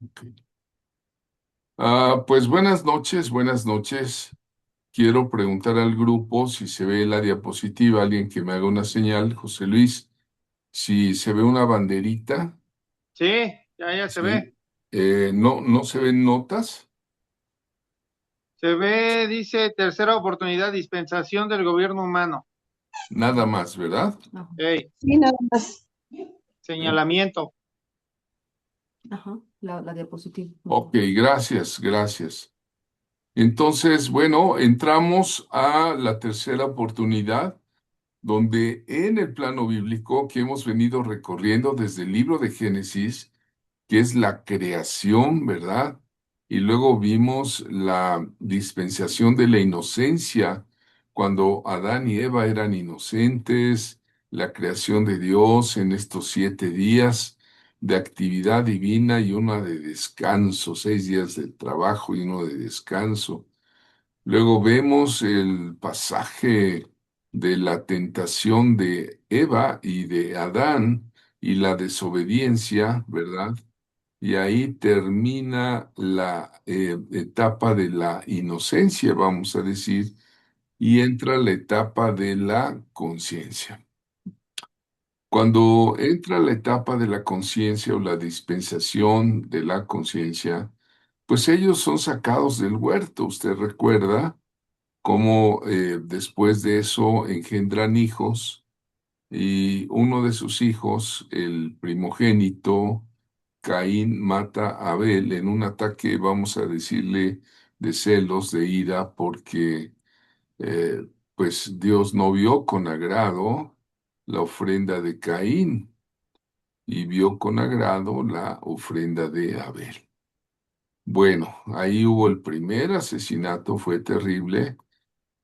Ok. Pues buenas noches, buenas noches. Quiero preguntar al grupo si se ve la diapositiva, alguien que me haga una señal, José Luis, si se ve una banderita, Sí, ya se ve. sí. No, no se ven notas, Se ve, dice, tercera oportunidad, dispensación del gobierno humano. nada más, ¿verdad? Ajá. Ey, Sí, nada más. Eh, señalamiento. Ajá, la diapositiva. ok, Ujú. gracias, gracias. Entonces, bueno, entramos a la tercera oportunidad, donde en el plano bíblico que hemos venido recorriendo desde el libro de Génesis, que es la creación, ¿verdad? Y luego vimos la dispensación de la inocencia, cuando Adán y Eva eran inocentes, la creación de Dios en estos 7 días de actividad divina y una de descanso, 6 días de trabajo y uno de descanso. Luego vemos el pasaje de la tentación de Eva y de Adán y la desobediencia, ¿verdad? Y ahí termina la etapa de la inocencia, vamos a decir, y entra la etapa de la conciencia. Cuando entra la etapa de la conciencia o la dispensación de la conciencia, pues ellos son sacados del huerto. Usted recuerda cómo después de eso engendran hijos y uno de sus hijos, el primogénito, Caín, mata a Abel en un ataque, vamos a decirle, de celos, de ira, porque pues Dios no vio con agrado la ofrenda de Caín y vio con agrado la ofrenda de Abel. Bueno, ahí hubo el primer asesinato, fue terrible.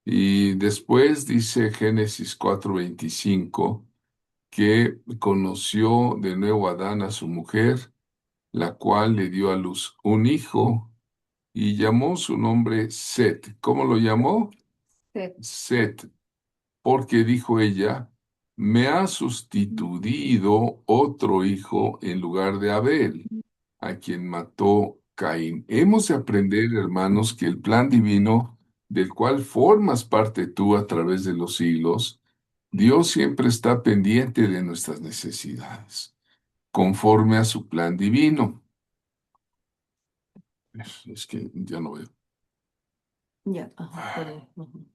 Y después dice Génesis 4:25 que conoció de nuevo Adán a su mujer, la cual le dio a luz un hijo y llamó su nombre Set. ¿Cómo lo llamó? Sí. Set, porque dijo ella, me ha sustituido otro hijo en lugar de Abel, a quien mató Caín. Hemos de aprender, hermanos, que el plan divino del cual formas parte tú a través de los siglos, Dios siempre está pendiente de nuestras necesidades, conforme a su plan divino. Es que ya no veo. Ya, ajá, puede. Ujú.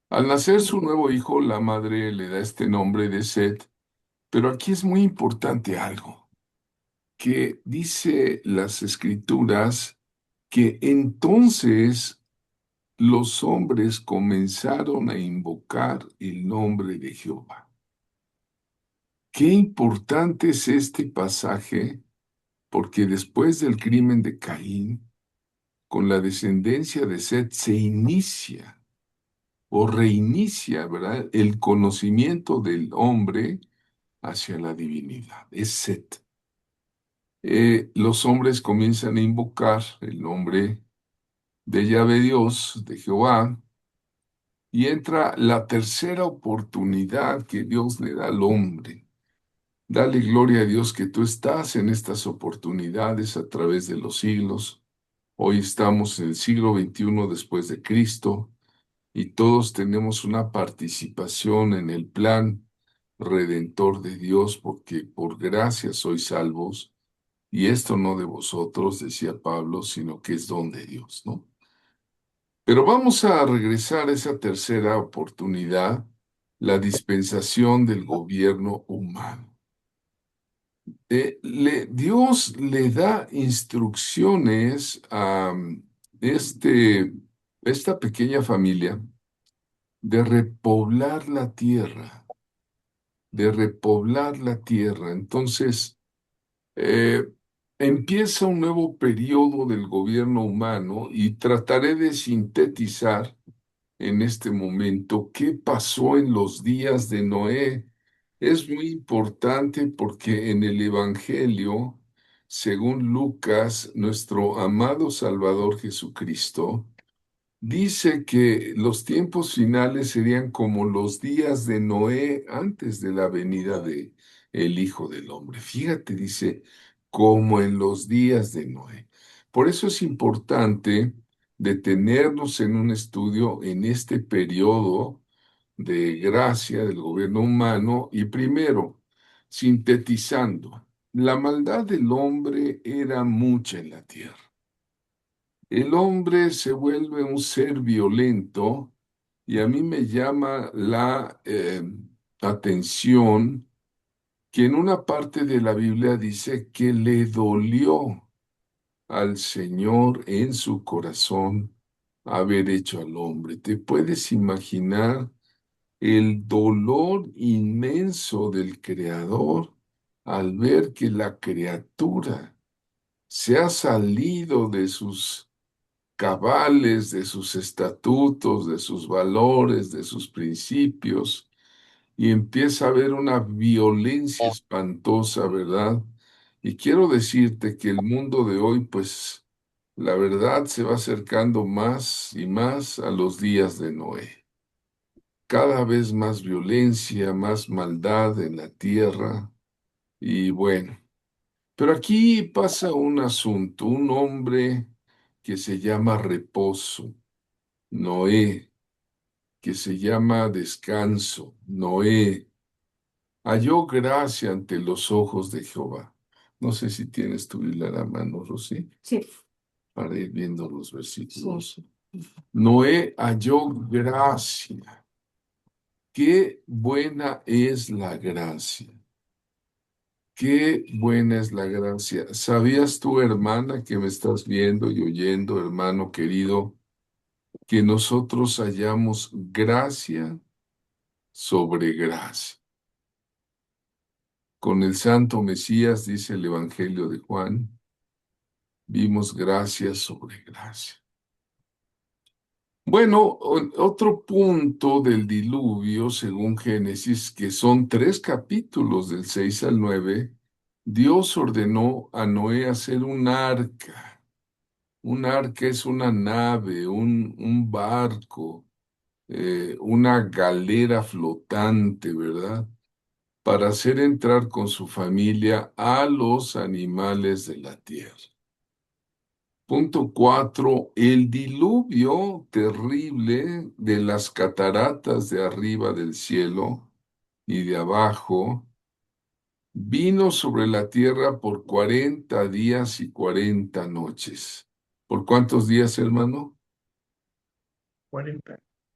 Al nacer su nuevo hijo, la madre le da este nombre de Set, pero aquí es muy importante algo, que dice las escrituras que entonces los hombres comenzaron a invocar el nombre de Jehová. Qué importante es este pasaje, porque después del crimen de Caín, con la descendencia de Set se inicia o reinicia, ¿verdad? El conocimiento del hombre hacia la divinidad. Es Set. Los hombres comienzan a invocar el nombre de Yahvé Dios, de Jehová, y entra la tercera oportunidad que Dios le da al hombre. Dale gloria a Dios que tú estás en estas oportunidades a través de los siglos. Hoy estamos en el siglo XXI después de Cristo y todos tenemos una participación en el plan redentor de Dios porque por gracia sois salvos y esto no de vosotros, decía Pablo, sino que es don de Dios, ¿no? Pero vamos a regresar a esa tercera oportunidad, la dispensación del gobierno humano. Dios le da instrucciones a este, esta pequeña familia de repoblar la tierra, de repoblar la tierra. Entonces, eh, empieza un nuevo periodo del gobierno humano y trataré de sintetizar en este momento qué pasó en los días de Noé. Es muy importante porque en el Evangelio, según Lucas, nuestro amado Salvador Jesucristo, dice que los tiempos finales serían como los días de Noé antes de la venida de el Hijo del Hombre. Fíjate, dice, como en los días de Noé. Por eso es importante detenernos en un estudio en este periodo de gracia del gobierno humano y primero, sintetizando, la maldad del hombre era mucha en la tierra. El hombre se vuelve un ser violento y a mí me llama la atención que en una parte de la Biblia dice que le dolió al Señor en su corazón haber hecho al hombre. ¿Te puedes imaginar el dolor inmenso del Creador al ver que la criatura se ha salido de sus cabales, de sus estatutos, de sus valores, de sus principios, y empieza a haber una violencia espantosa, ¿verdad? Y quiero decirte que el mundo de hoy, pues, la verdad se va acercando más y más a los días de Noé. Cada vez más violencia, más maldad en la tierra, y bueno. Pero aquí pasa un asunto, un hombre que se llama reposo, Noé, que se llama descanso, Noé, halló gracia ante los ojos de Jehová. No sé si tienes tu Biblia a la mano, Rosy, Sí, para ir viendo los sí. versículos. Noé halló gracia. Qué buena es la gracia. Qué buena es la gracia. ¿Sabías tú, hermana, que me estás viendo y oyendo, hermano querido, que nosotros hallamos gracia sobre gracia? Con el Santo Mesías, dice el Evangelio de Juan, vimos gracia sobre gracia. Bueno, otro punto del diluvio, según Génesis, que son 3 capítulos del 6 al 9, Dios ordenó a Noé hacer un arca. Un arca es una nave, un barco, una galera flotante, ¿verdad? Para hacer entrar con su familia a los animales de la tierra. Punto 4, el diluvio terrible de las cataratas de arriba del cielo y de abajo vino sobre la tierra por 40 días y 40 noches. ¿Por cuántos días, hermano?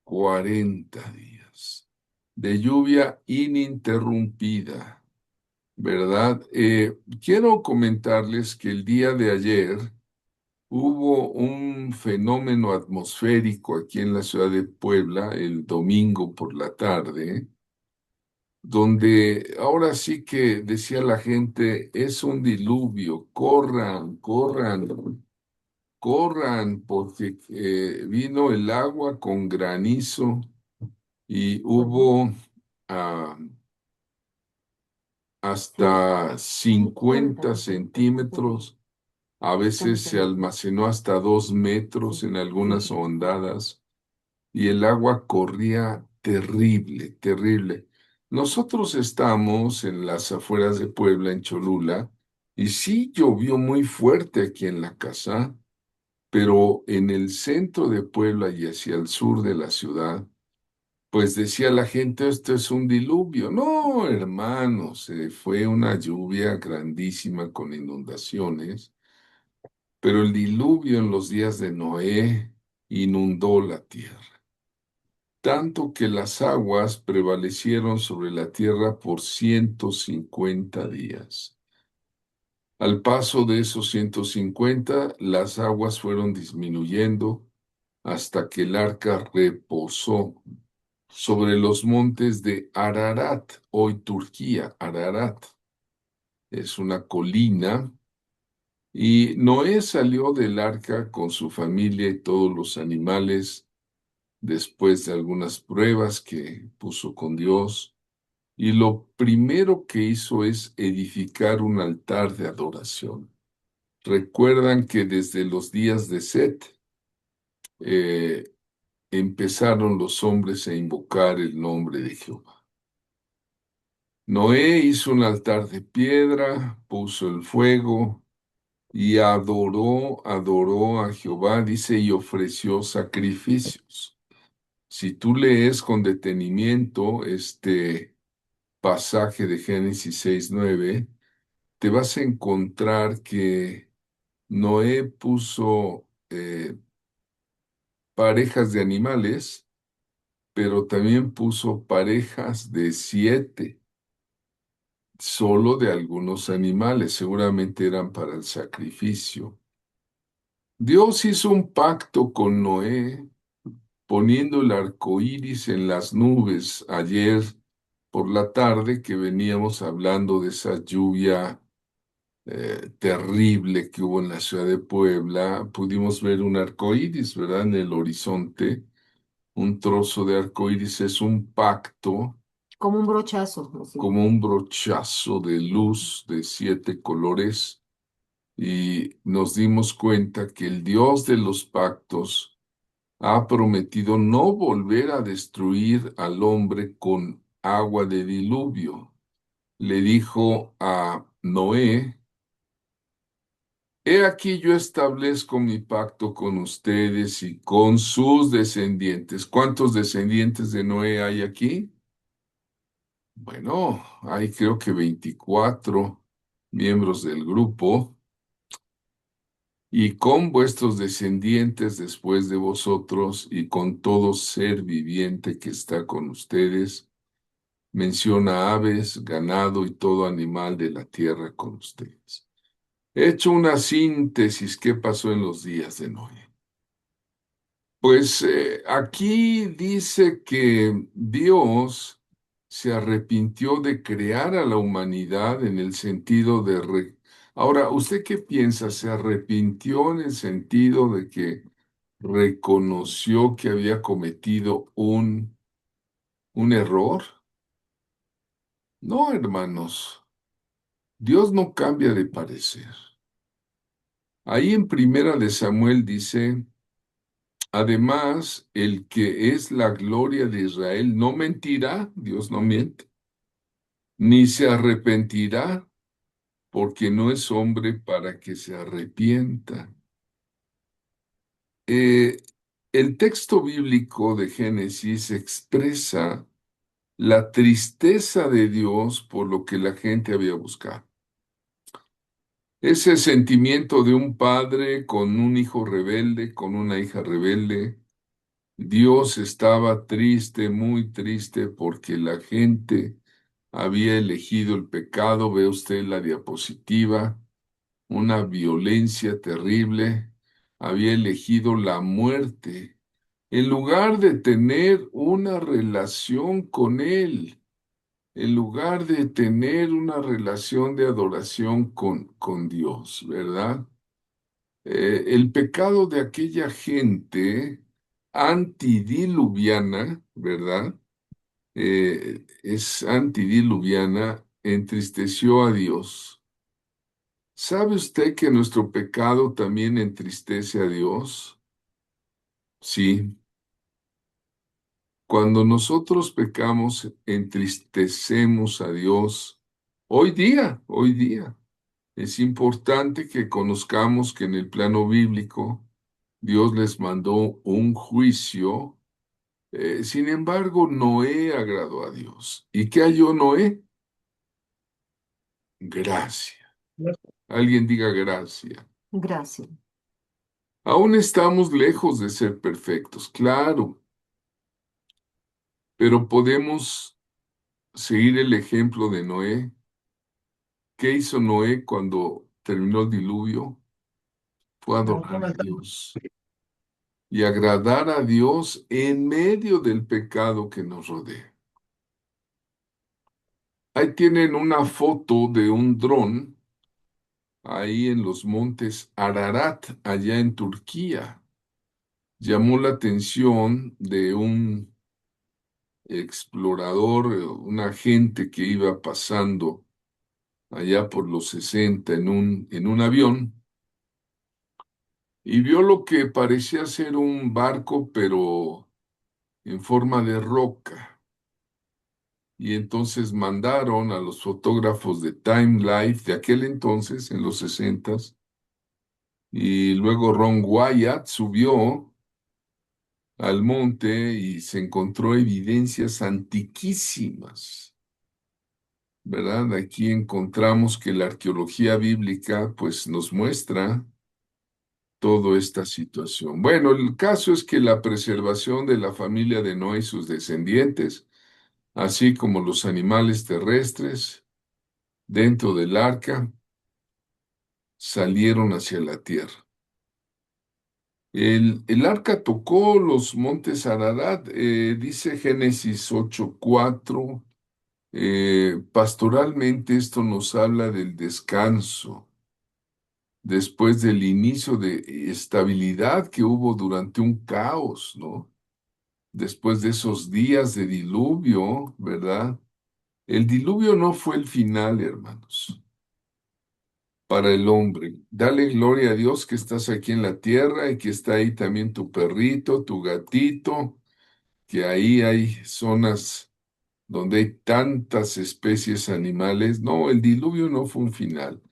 40 días de lluvia ininterrumpida, ¿verdad? Quiero comentarles que el día de ayer hubo un fenómeno atmosférico aquí en la ciudad de Puebla, el domingo por la tarde, donde ahora sí que decía la gente, es un diluvio, corran, corran, corran, porque vino el agua con granizo y hubo ah, hasta 50 centímetros, a veces se almacenó hasta 2 metros en algunas ondadas y el agua corría terrible, terrible. Nosotros estamos en las afueras de Puebla, en Cholula, y sí llovió muy fuerte aquí en la casa, pero en el centro de Puebla y hacia el sur de la ciudad, pues decía la gente, esto es un diluvio. No, hermanos, fue una lluvia grandísima con inundaciones, pero el diluvio en los días de Noé inundó la tierra, tanto que las aguas prevalecieron sobre la tierra por 150 días. Al paso de esos 150, las aguas fueron disminuyendo hasta que el arca reposó sobre los montes de Ararat, hoy Turquía. Ararat es una colina, y Noé salió del arca con su familia y todos los animales después de algunas pruebas que puso con Dios, y lo primero que hizo es edificar un altar de adoración. Recuerdan que desde los días de Set, eh, empezaron los hombres a invocar el nombre de Jehová. Noé hizo un altar de piedra, puso el fuego y adoró a Jehová, dice, y ofreció sacrificios. Si tú lees con detenimiento este pasaje de Génesis 6:9, te vas a encontrar que Noé puso parejas de animales, pero también puso parejas de 7, solo de algunos animales, seguramente eran para el sacrificio. Dios hizo un pacto con Noé poniendo el arco iris en las nubes ayer por la tarde que veníamos hablando de esa lluvia terrible que hubo en la ciudad de Puebla. Pudimos ver un arco iris, ¿verdad? En el horizonte. Un trozo de arco iris es un pacto, Como un brochazo, así. como un brochazo de luz de 7 colores, y nos dimos cuenta que el Dios de los pactos ha prometido no volver a destruir al hombre con agua de diluvio. Le dijo a Noé: He aquí yo establezco mi pacto con ustedes y con sus descendientes. ¿Cuántos descendientes de Noé hay aquí? Bueno, hay creo que 24 miembros del grupo. Y con vuestros descendientes después de vosotros y con todo ser viviente que está con ustedes. Menciona aves, ganado y todo animal de la tierra con ustedes. He hecho una síntesis. ¿Qué pasó en los días de Noé? Pues aquí dice que Dios se arrepintió de crear a la humanidad en el sentido de... Ahora, ¿usted qué piensa? ¿Se arrepintió en el sentido de que reconoció que había cometido un error? No, hermanos, Dios no cambia de parecer. Ahí en Primera de Samuel dice: Además, el que es la gloria de Israel no mentirá, Dios no miente, ni se arrepentirá, porque no es hombre para que se arrepienta. Eh, el texto bíblico de Génesis expresa la tristeza de Dios por lo que la gente había buscado. Ese sentimiento de un padre con un hijo rebelde, con una hija rebelde. Dios estaba triste, muy triste, porque la gente había elegido el pecado. Ve usted la diapositiva, una violencia terrible. Había elegido la muerte en lugar de tener una relación con Él, en lugar de tener una relación de adoración con Dios, ¿verdad? El pecado de aquella gente antidiluviana, ¿verdad? Es antidiluviana, entristeció a Dios. ¿Sabe usted que nuestro pecado también entristece a Dios? Sí. Cuando nosotros pecamos, entristecemos a Dios. Hoy día. Es importante que conozcamos que en el plano bíblico Dios les mandó un juicio. Sin embargo, Noé agradó a Dios. ¿Y qué halló Noé? Gracia. Alguien diga gracia. Gracias. Aún estamos lejos de ser perfectos, claro, pero podemos seguir el ejemplo de Noé. ¿Qué hizo Noé cuando terminó el diluvio? Fue adorar a Dios y agradar a Dios en medio del pecado que nos rodea. Ahí tienen una foto de un dron ahí en los montes Ararat, allá en Turquía. Llamó la atención de un explorador, un agente que iba pasando allá por los 60 en un avión, y vio lo que parecía ser un barco, pero en forma de roca. Y entonces mandaron a los fotógrafos de Time Life de aquel entonces, en los 60, y luego Ron Wyatt subió al monte y se encontró evidencias antiquísimas, ¿verdad? Aquí encontramos que la arqueología bíblica pues nos muestra toda esta situación. Bueno, el caso es que la preservación de la familia de Noé y sus descendientes, así como los animales terrestres dentro del arca, salieron hacia la tierra. El arca tocó los montes Ararat, dice Génesis 8:4. Pastoralmente esto nos habla del descanso, después del inicio de estabilidad que hubo durante un caos, ¿no? Después de esos días de diluvio, ¿verdad? El diluvio no fue el final, hermanos, para el hombre. Dale gloria a Dios que estás aquí en la tierra y que está ahí también tu perrito, tu gatito, que ahí hay zonas donde hay tantas especies animales. No, el diluvio no fue un final.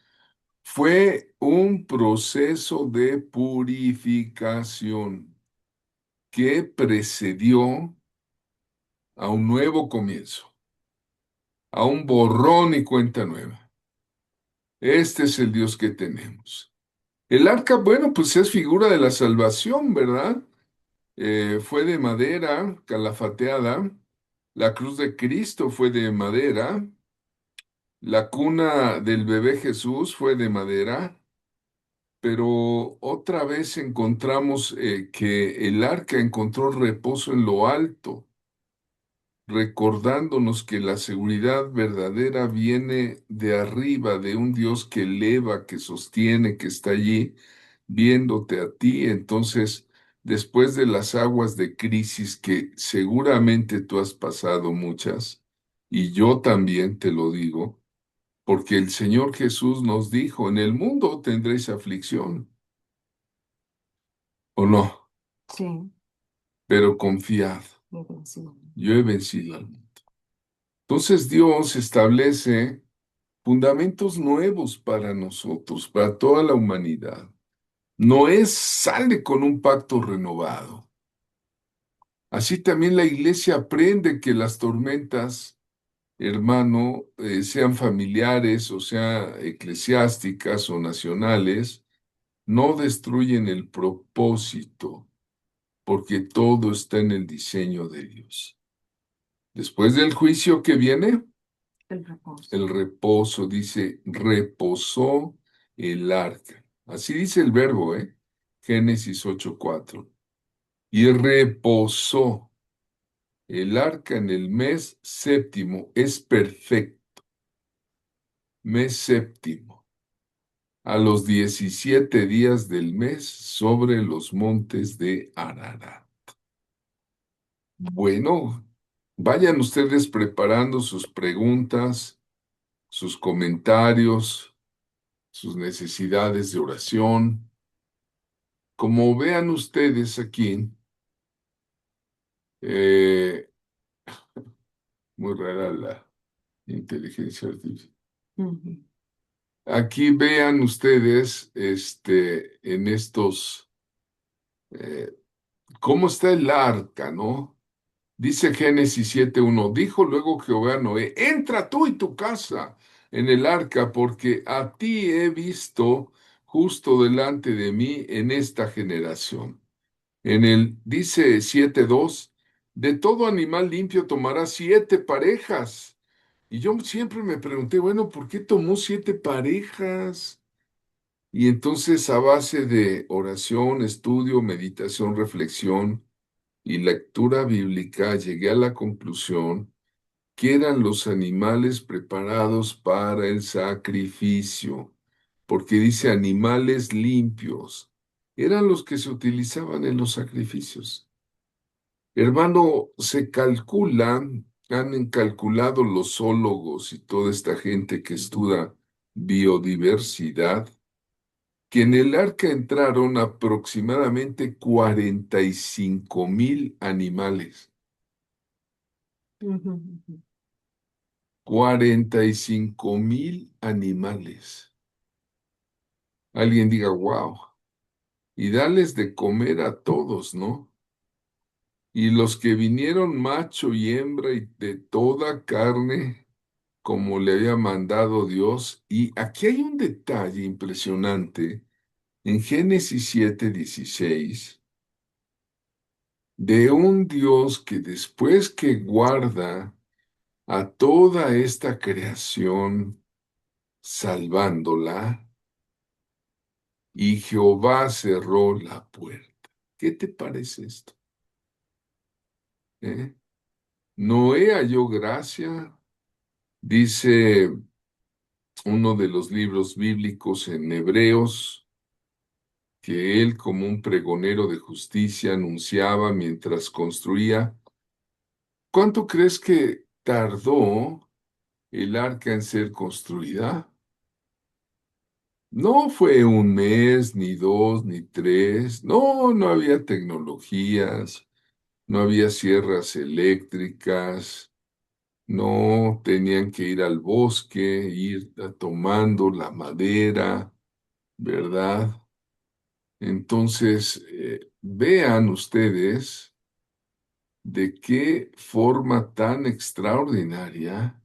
Fue un proceso de purificación que precedió a un nuevo comienzo, a un borrón y cuenta nueva. Este es el Dios que tenemos. El arca, bueno, pues es figura de la salvación, ¿verdad? Fue de madera, calafateada. La cruz de Cristo fue de madera. La cuna del bebé Jesús fue de madera. Pero otra vez encontramos que el arca encontró reposo en lo alto, recordándonos que la seguridad verdadera viene de arriba, de un Dios que eleva, que sostiene, que está allí viéndote a ti. Entonces, después de las aguas de crisis que seguramente tú has pasado muchas, y yo también te lo digo, porque el Señor Jesús nos dijo, en el mundo tendréis aflicción, ¿o no? Sí, Pero confiad, pero sí. yo he vencido al mundo. Entonces Dios establece fundamentos nuevos para nosotros, para toda la humanidad. Noé sale con un pacto renovado. Así también la iglesia aprende que las tormentas, hermano, sean familiares o sea eclesiásticas o nacionales, no destruyen el propósito, porque todo está en el diseño de Dios. Después del juicio que viene, El reposo. el reposo, dice, reposó el arca. Así dice el verbo, ¿eh? Génesis 8:4. Y reposó el arca en el mes séptimo. Es perfecto. Mes séptimo. A los 17 días del mes sobre los montes de Ararat. Bueno, vayan ustedes preparando sus preguntas, sus comentarios, sus necesidades de oración. Como vean ustedes aquí, eh, muy rara la inteligencia artificial. Ujú. Aquí vean ustedes, en estos, cómo está el arca, ¿no? Dice Génesis 7:1, dijo luego Jehová a Noé, entra tú y tu casa en el arca, porque a ti he visto justo delante de mí en esta generación. Dice 7:2, de todo animal limpio tomará 7 parejas. Y yo siempre me pregunté, bueno, ¿por qué tomó 7 parejas? Y entonces a base de oración, estudio, meditación, reflexión y lectura bíblica, llegué a la conclusión que eran los animales preparados para el sacrificio, porque dice animales limpios, eran los que se utilizaban en los sacrificios. Hermano, se calculan, han calculado los zoólogos y toda esta gente que estudia biodiversidad, que en el arca entraron aproximadamente 45,000 animales. Ujú, ujú. 45,000 animales. Alguien diga, wow, y dales de comer a todos, ¿no? Y los que vinieron macho y hembra y de toda carne, como le había mandado Dios. Y aquí hay un detalle impresionante en Génesis 7:16 de un Dios que después que guarda a toda esta creación, salvándola, y Jehová cerró la puerta. ¿Qué te parece esto? ¿Eh? Noé halló gracia, dice uno de los libros bíblicos en Hebreos, que él como un pregonero de justicia anunciaba mientras construía. ¿Cuánto crees que tardó el arca en ser construida? No fue un mes, ni dos, ni tres. No, no había tecnologías, no había sierras eléctricas, no tenían que ir al bosque, ir tomando la madera, ¿verdad? Entonces, vean ustedes de qué forma tan extraordinaria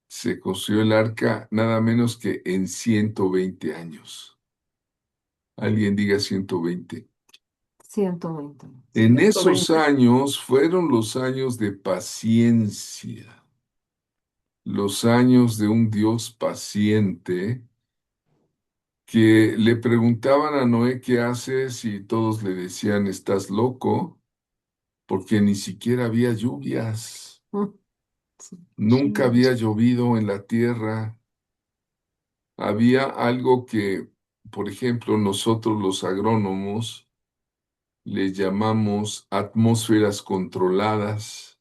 se construyó el arca nada menos que en 120 años. Alguien diga 120. 120. En esos 120. años fueron los años de paciencia, los años de un Dios paciente que le preguntaban a Noé qué haces y todos le decían, estás loco, porque ni siquiera había lluvias, Mm, sí, nunca había sí. llovido en la tierra. Había algo que, por ejemplo, nosotros los agrónomos le llamamos atmósferas controladas,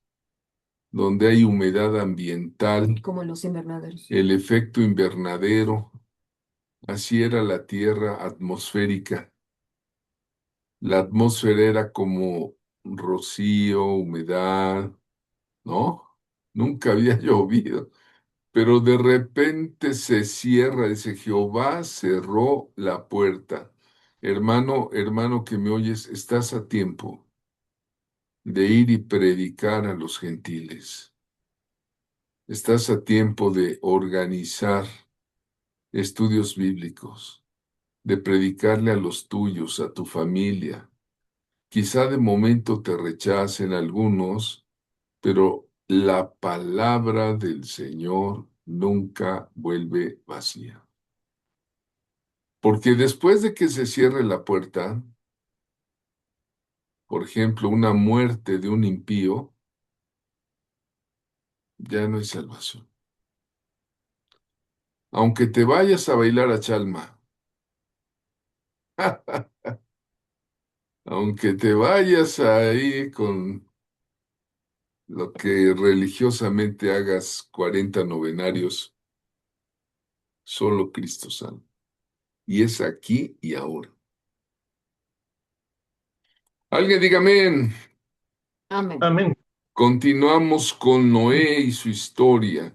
donde hay humedad ambiental, Como los invernaderos. el efecto invernadero. Así era la tierra atmosférica. La atmósfera era como rocío, humedad, ¿no? Nunca había llovido. Pero de repente se cierra, dice Jehová cerró la puerta. Hermano, hermano que me oyes, estás a tiempo de ir y predicar a los gentiles. Estás a tiempo de organizar estudios bíblicos, de predicarle a los tuyos, a tu familia. Quizá de momento te rechacen algunos, pero la palabra del Señor nunca vuelve vacía. Porque después de que se cierre la puerta, por ejemplo, una muerte de un impío, ya no hay salvación. Aunque te vayas a bailar a Chalma, aunque te vayas ahí con lo que religiosamente hagas 40 novenarios, solo Cristo salva. Y es aquí y ahora. Alguien dígame, Amén. Amén. continuamos con Noé y su historia.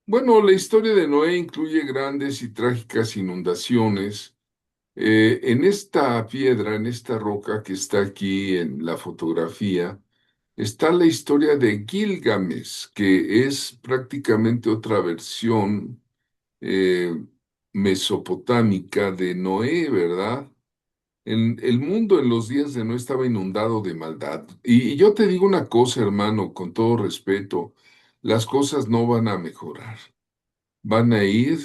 Bueno, la historia de Noé incluye grandes y trágicas inundaciones. En esta piedra, en esta roca que está aquí en la fotografía, está la historia de Gilgamesh, que es prácticamente otra versión eh, mesopotámica de Noé, ¿verdad? El mundo en los días de Noé estaba inundado de maldad. Y yo te digo una cosa, hermano, con todo respeto, las cosas no van a mejorar, van a ir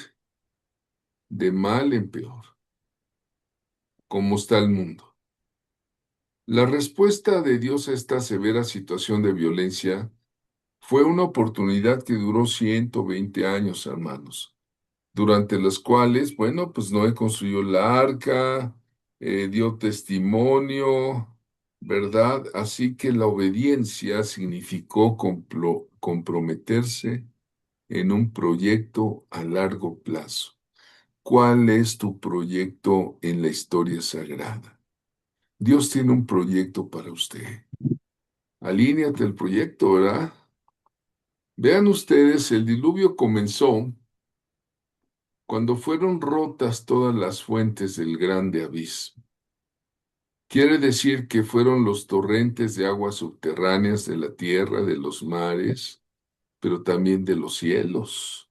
de mal en peor, como está el mundo. La respuesta de Dios a esta severa situación de violencia fue una oportunidad que duró 120 años, hermanos, durante las cuales, bueno, pues Noé construyó la arca, dio testimonio, ¿verdad? Así que la obediencia significó comprometerse en un proyecto a largo plazo. ¿Cuál es tu proyecto en la historia sagrada? Dios tiene un proyecto para usted. Alíneate al proyecto, ¿verdad? Vean ustedes, el diluvio comenzó cuando fueron rotas todas las fuentes del grande abismo. Quiere decir que fueron los torrentes de aguas subterráneas de la tierra, de los mares, pero también de los cielos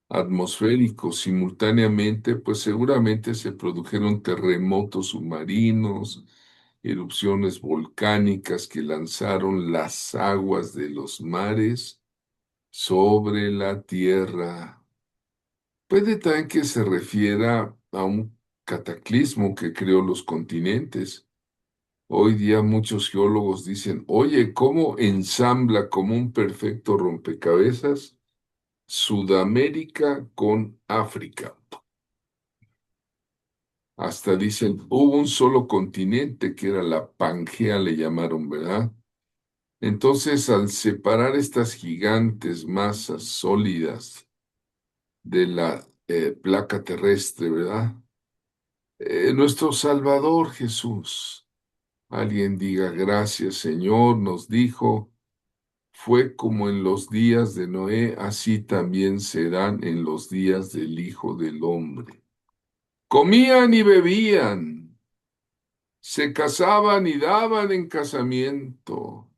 atmosféricos. Simultáneamente, pues seguramente se produjeron terremotos submarinos, erupciones volcánicas que lanzaron las aguas de los mares sobre la tierra. Puede también que se refiera a un cataclismo que creó los continentes. Hoy día muchos geólogos dicen, oye, ¿cómo ensambla como un perfecto rompecabezas Sudamérica con África? Hasta dicen, hubo un solo continente que era la Pangea, le llamaron, ¿verdad? Entonces, al separar estas gigantes masas sólidas de la placa terrestre, ¿verdad? Nuestro Salvador Jesús, alguien diga gracias Señor, nos dijo, fue como en los días de Noé, así también serán en los días del Hijo del Hombre. Comían y bebían, se casaban y daban en casamiento,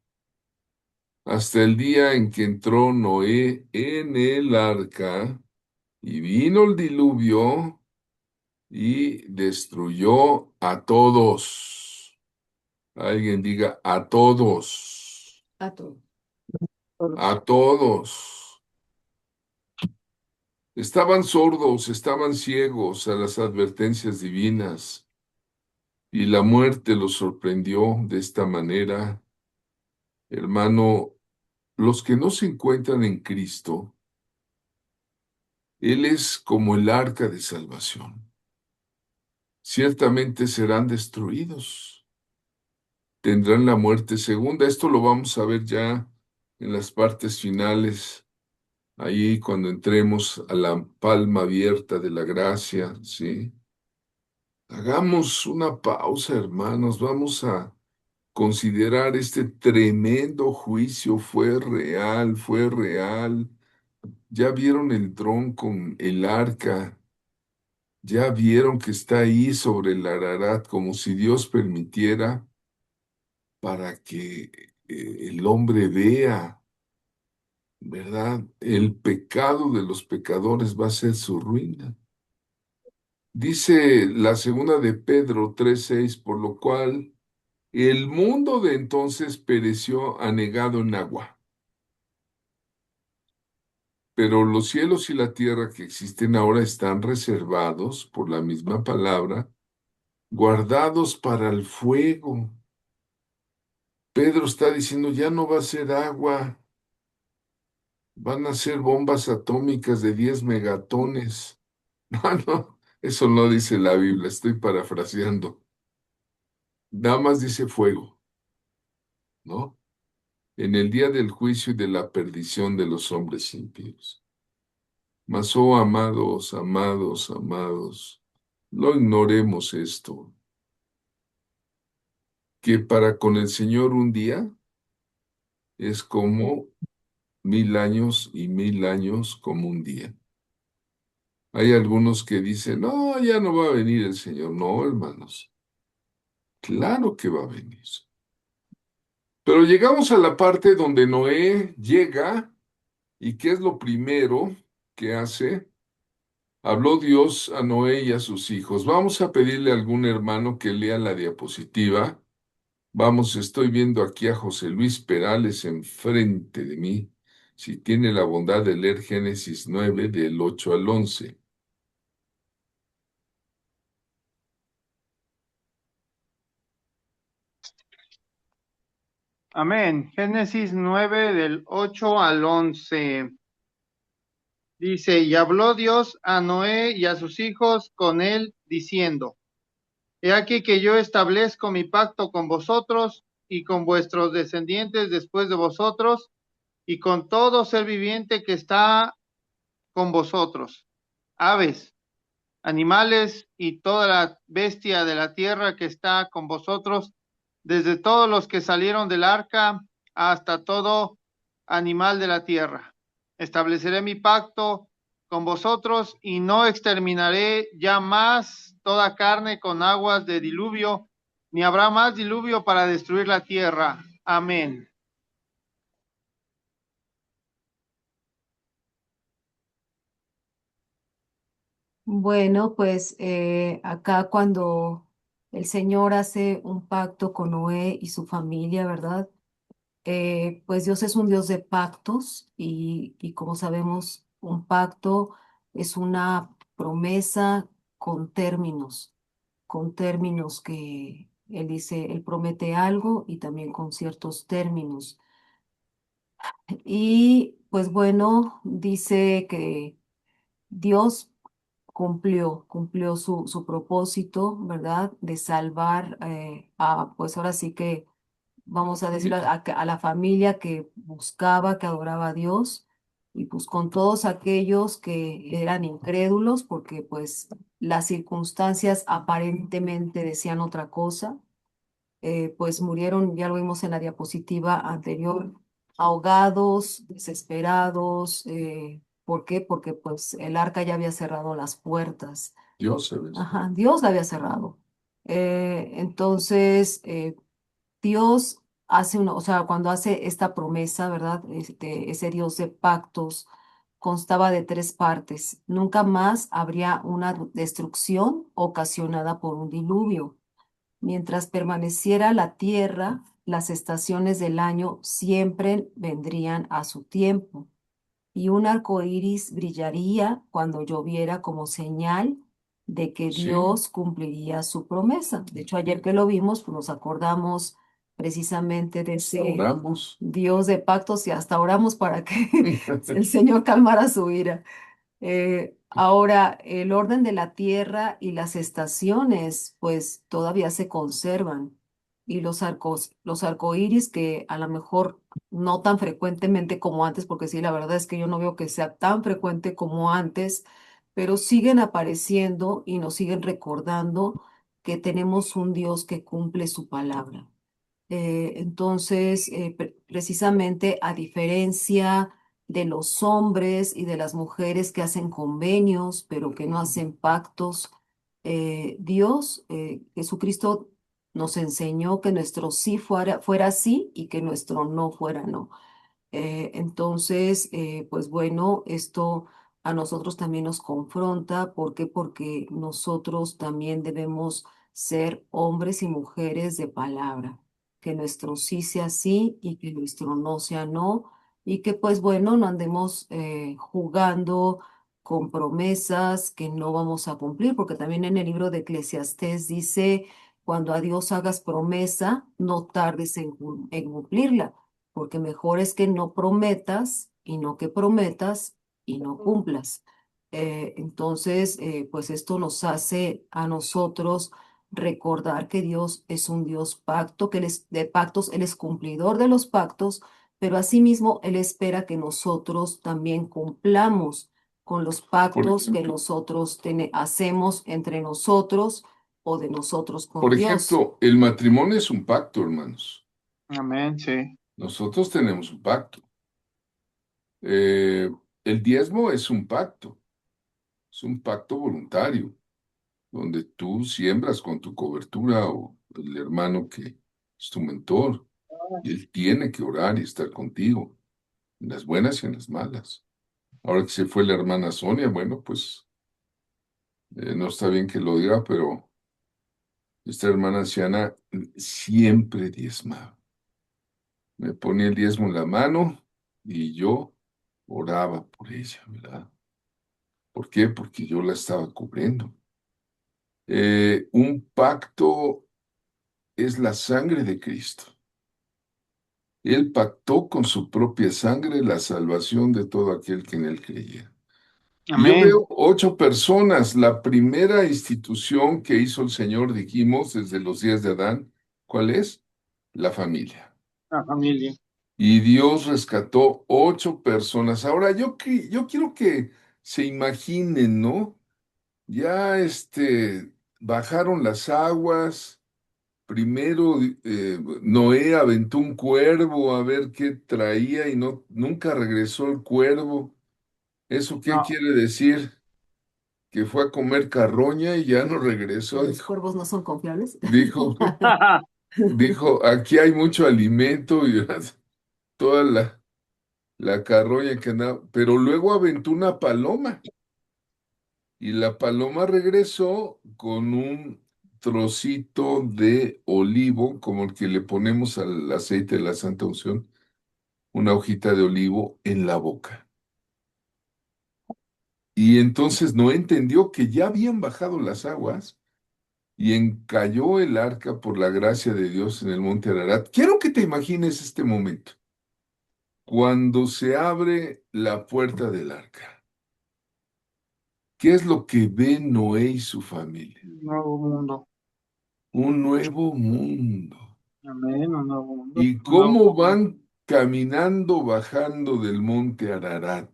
hasta el día en que entró Noé en el arca y vino el diluvio y destruyó a todos. Alguien diga a todos, A todos. a todos. Estaban sordos, estaban ciegos a las advertencias divinas y la muerte los sorprendió de esta manera. Hermano, los que no se encuentran en Cristo, Él es como el arca de salvación. Ciertamente serán destruidos, tendrán la muerte segunda. Esto lo vamos a ver ya en las partes finales, ahí cuando entremos a la palma abierta de la gracia, ¿sí? Hagamos una pausa, hermanos, vamos a considerar este tremendo juicio. Fue real, fue real. Ya vieron el dron con el arca, ya vieron que está ahí sobre el Ararat, como si Dios permitiera para que el hombre vea, ¿verdad? El pecado de los pecadores va a ser su ruina. Dice la segunda de Pedro 3:6, por lo cual el mundo de entonces pereció anegado en agua. Pero los cielos y la tierra que existen ahora están reservados por la misma palabra, guardados para el fuego. Pedro está diciendo, ya no va a ser agua, van a ser bombas atómicas de 10 megatones. No, no, eso no dice la Biblia, estoy parafraseando. Nada más dice fuego, ¿no? En el día del juicio y de la perdición de los hombres impíos. Mas, oh amados, amados, amados, no ignoremos esto, que para con el Señor un día es como 1000 años y 1000 años como un día. Hay algunos que dicen, no, ya no va a venir el Señor. No, hermanos, claro que va a venir. Pero llegamos a la parte donde Noé llega y ¿qué es lo primero que hace? Habló Dios a Noé y a sus hijos. Vamos a pedirle a algún hermano que lea la diapositiva. Vamos, estoy viendo aquí a José Luis Perales enfrente de mí. Si tiene la bondad de leer Génesis 9 del 8 al 11. Amén. Génesis 9 del 8 al 11. Dice, y habló Dios a Noé y a sus hijos con él, diciendo, he aquí que yo establezco mi pacto con vosotros y con vuestros descendientes después de vosotros y con todo ser viviente que está con vosotros, aves, animales y toda la bestia de la tierra que está con vosotros, desde todos los que salieron del arca hasta todo animal de la tierra. Estableceré mi pacto con vosotros y no exterminaré ya más toda carne con aguas de diluvio, ni habrá más diluvio para destruir la tierra. Amén. Bueno, pues acá cuando el Señor hace un pacto con Noé y su familia, ¿verdad? Pues Dios es un Dios de pactos y como sabemos, un pacto es una promesa con términos que Él dice, Él promete algo y también con ciertos términos. Y pues bueno, dice que Dios cumplió su propósito, ¿verdad? De salvar pues ahora sí que, vamos a decirlo, a la familia que buscaba, que adoraba a Dios, y pues con todos aquellos que eran incrédulos, porque pues las circunstancias aparentemente decían otra cosa, pues murieron, ya lo vimos en la diapositiva anterior, ahogados, desesperados. ¿Por qué? Porque pues el arca ya había cerrado las puertas. Dios se ve. Ajá, Dios la había cerrado. Entonces, Dios hace o sea, cuando hace esta promesa, ¿verdad? Ese Dios de pactos constaba de tres partes. Nunca más habría una destrucción ocasionada por un diluvio. Mientras permaneciera la tierra, las estaciones del año siempre vendrían a su tiempo, y un arco iris brillaría cuando lloviera como señal de que Sí, Dios cumpliría su promesa. De hecho, ayer que lo vimos, pues nos acordamos precisamente de ese oramos. Dios de pactos y hasta oramos para que el Señor calmara su ira. Ahora, el orden de la tierra y las estaciones, pues todavía se conservan. Y los arcoíris, que a lo mejor no tan frecuentemente como antes, porque sí, la verdad es que yo no veo que sea tan frecuente como antes, pero siguen apareciendo y nos siguen recordando que tenemos un Dios que cumple su palabra. Entonces, precisamente a diferencia de los hombres y de las mujeres que hacen convenios, pero que no hacen pactos, Dios, Jesucristo, nos enseñó que nuestro sí fuera sí y que nuestro no fuera no. Entonces, pues bueno, esto a nosotros también nos confronta. ¿Por qué? Porque nosotros también debemos ser hombres y mujeres de palabra, que nuestro sí sea sí y que nuestro no sea no, y que pues bueno, no andemos jugando con promesas que no vamos a cumplir, porque también en el libro de Eclesiastés dice, cuando a Dios hagas promesa, no tardes en cumplirla, porque mejor es que no prometas y no que prometas y no cumplas. Entonces, pues esto nos hace a nosotros recordar que Dios es un Dios pacto, que Él es de pactos, Él es cumplidor de los pactos, pero asimismo Él espera que nosotros también cumplamos con los Por pactos que ejemplo, nosotros hacemos entre nosotros o de nosotros con por Dios. ejemplo, el matrimonio es un pacto, hermanos. Amén, sí. Nosotros tenemos un pacto. Eh, el diezmo es un pacto voluntario, donde tú siembras con tu cobertura o el hermano que es tu mentor, y él tiene que orar y estar contigo, en las buenas y en las malas. Ahora que se fue la hermana Sonia, bueno, pues no está bien que lo diga, pero esta hermana anciana siempre diezmaba. Me ponía el diezmo en la mano y yo oraba por ella, ¿verdad? ¿Por qué? Porque yo la estaba cubriendo. Un pacto es la sangre de Cristo. Él pactó con su propia sangre la salvación de todo aquel que en él creyera. Y yo Amén. veo 8 personas. La primera institución que hizo el Señor, dijimos, desde los días de Adán, ¿cuál es? La familia. La familia. Y Dios rescató 8 personas. Ahora, yo quiero que se imaginen, ¿no? ya bajaron las aguas. Primero Noé aventó un cuervo a ver qué traía y no, nunca regresó el cuervo. ¿Eso qué No. quiere decir? Que fue a comer carroña y ya no regresó. ¿Los cuervos no son confiables? Dijo, dijo, aquí hay mucho alimento y toda la carroña que andaba. Pero luego aventó una paloma y la paloma regresó con un trocito de olivo, como el que le ponemos al aceite de la Santa Unción, una hojita de olivo en la boca. Y entonces no entendió que ya habían bajado las aguas y encalló el arca por la gracia de Dios en el monte Ararat. Quiero que te imagines este momento, cuando se abre la puerta del arca. ¿Qué es lo que ven Noé y su familia? Nuevo mundo. Un nuevo mundo. Amén, un nuevo mundo. ¿Y Un nuevo cómo mundo. van caminando bajando del monte Ararat?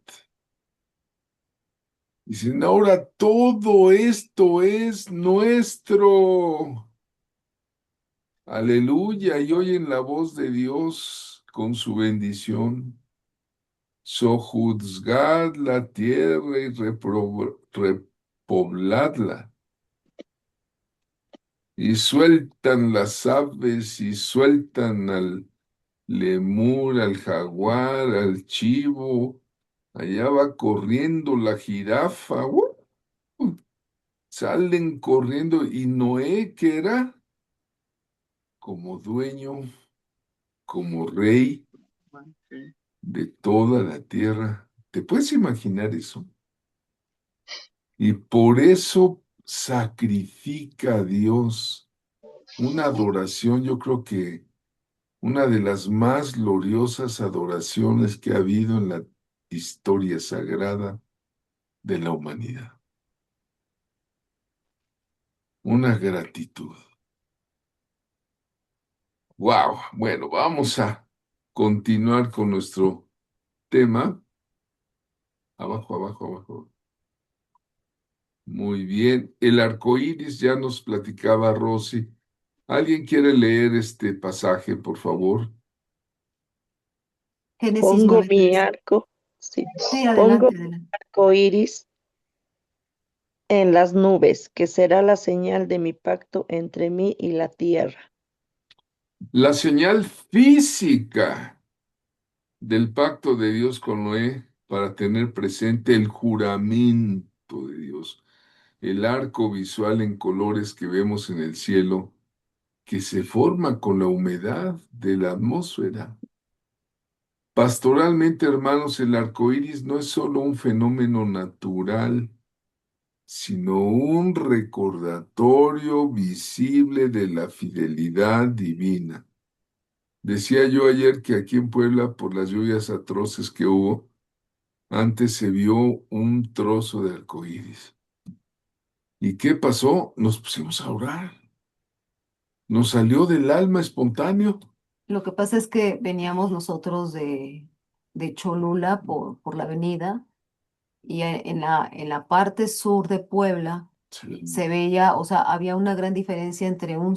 Dicen, ahora todo esto es nuestro. Aleluya. Y oyen la voz de Dios con su bendición. Sojuzgad la tierra y repobladla. Y sueltan las aves y sueltan al lemur, al jaguar, al chivo. Allá va corriendo la jirafa. Salen corriendo y Noé, que era como dueño, como rey Sí. de toda la tierra. ¿Te puedes imaginar eso? Y por eso sacrifica a Dios una adoración, yo creo que una de las más gloriosas adoraciones que ha habido en la historia sagrada de la humanidad. Una gratitud. Wow. Bueno, vamos a continuar con nuestro tema. Abajo, abajo, abajo. Muy bien. El arco iris ya nos platicaba Rosy. ¿Alguien quiere leer este pasaje, por favor? Génesis Pongo nueve mi tres. arco, sí, Sí, pongo adelante, mi adelante. arco iris en las nubes, que será la señal de mi pacto entre mí y la tierra. La señal física del pacto de Dios con Noé para tener presente el juramento de Dios, el arco visual en colores que vemos en el cielo, que se forma con la humedad de la atmósfera. Pastoralmente, hermanos, el arco iris no es solo un fenómeno natural, sino un recordatorio visible de la fidelidad divina. Decía yo ayer que aquí en Puebla, por las lluvias atroces que hubo, antes se vio un trozo de arco iris. ¿Y qué pasó? Nos pusimos a orar. Nos salió del alma espontáneo. Lo que pasa es que veníamos nosotros de Cholula por la avenida y en la parte sur de Puebla Sí. se veía, o sea, había una gran diferencia entre un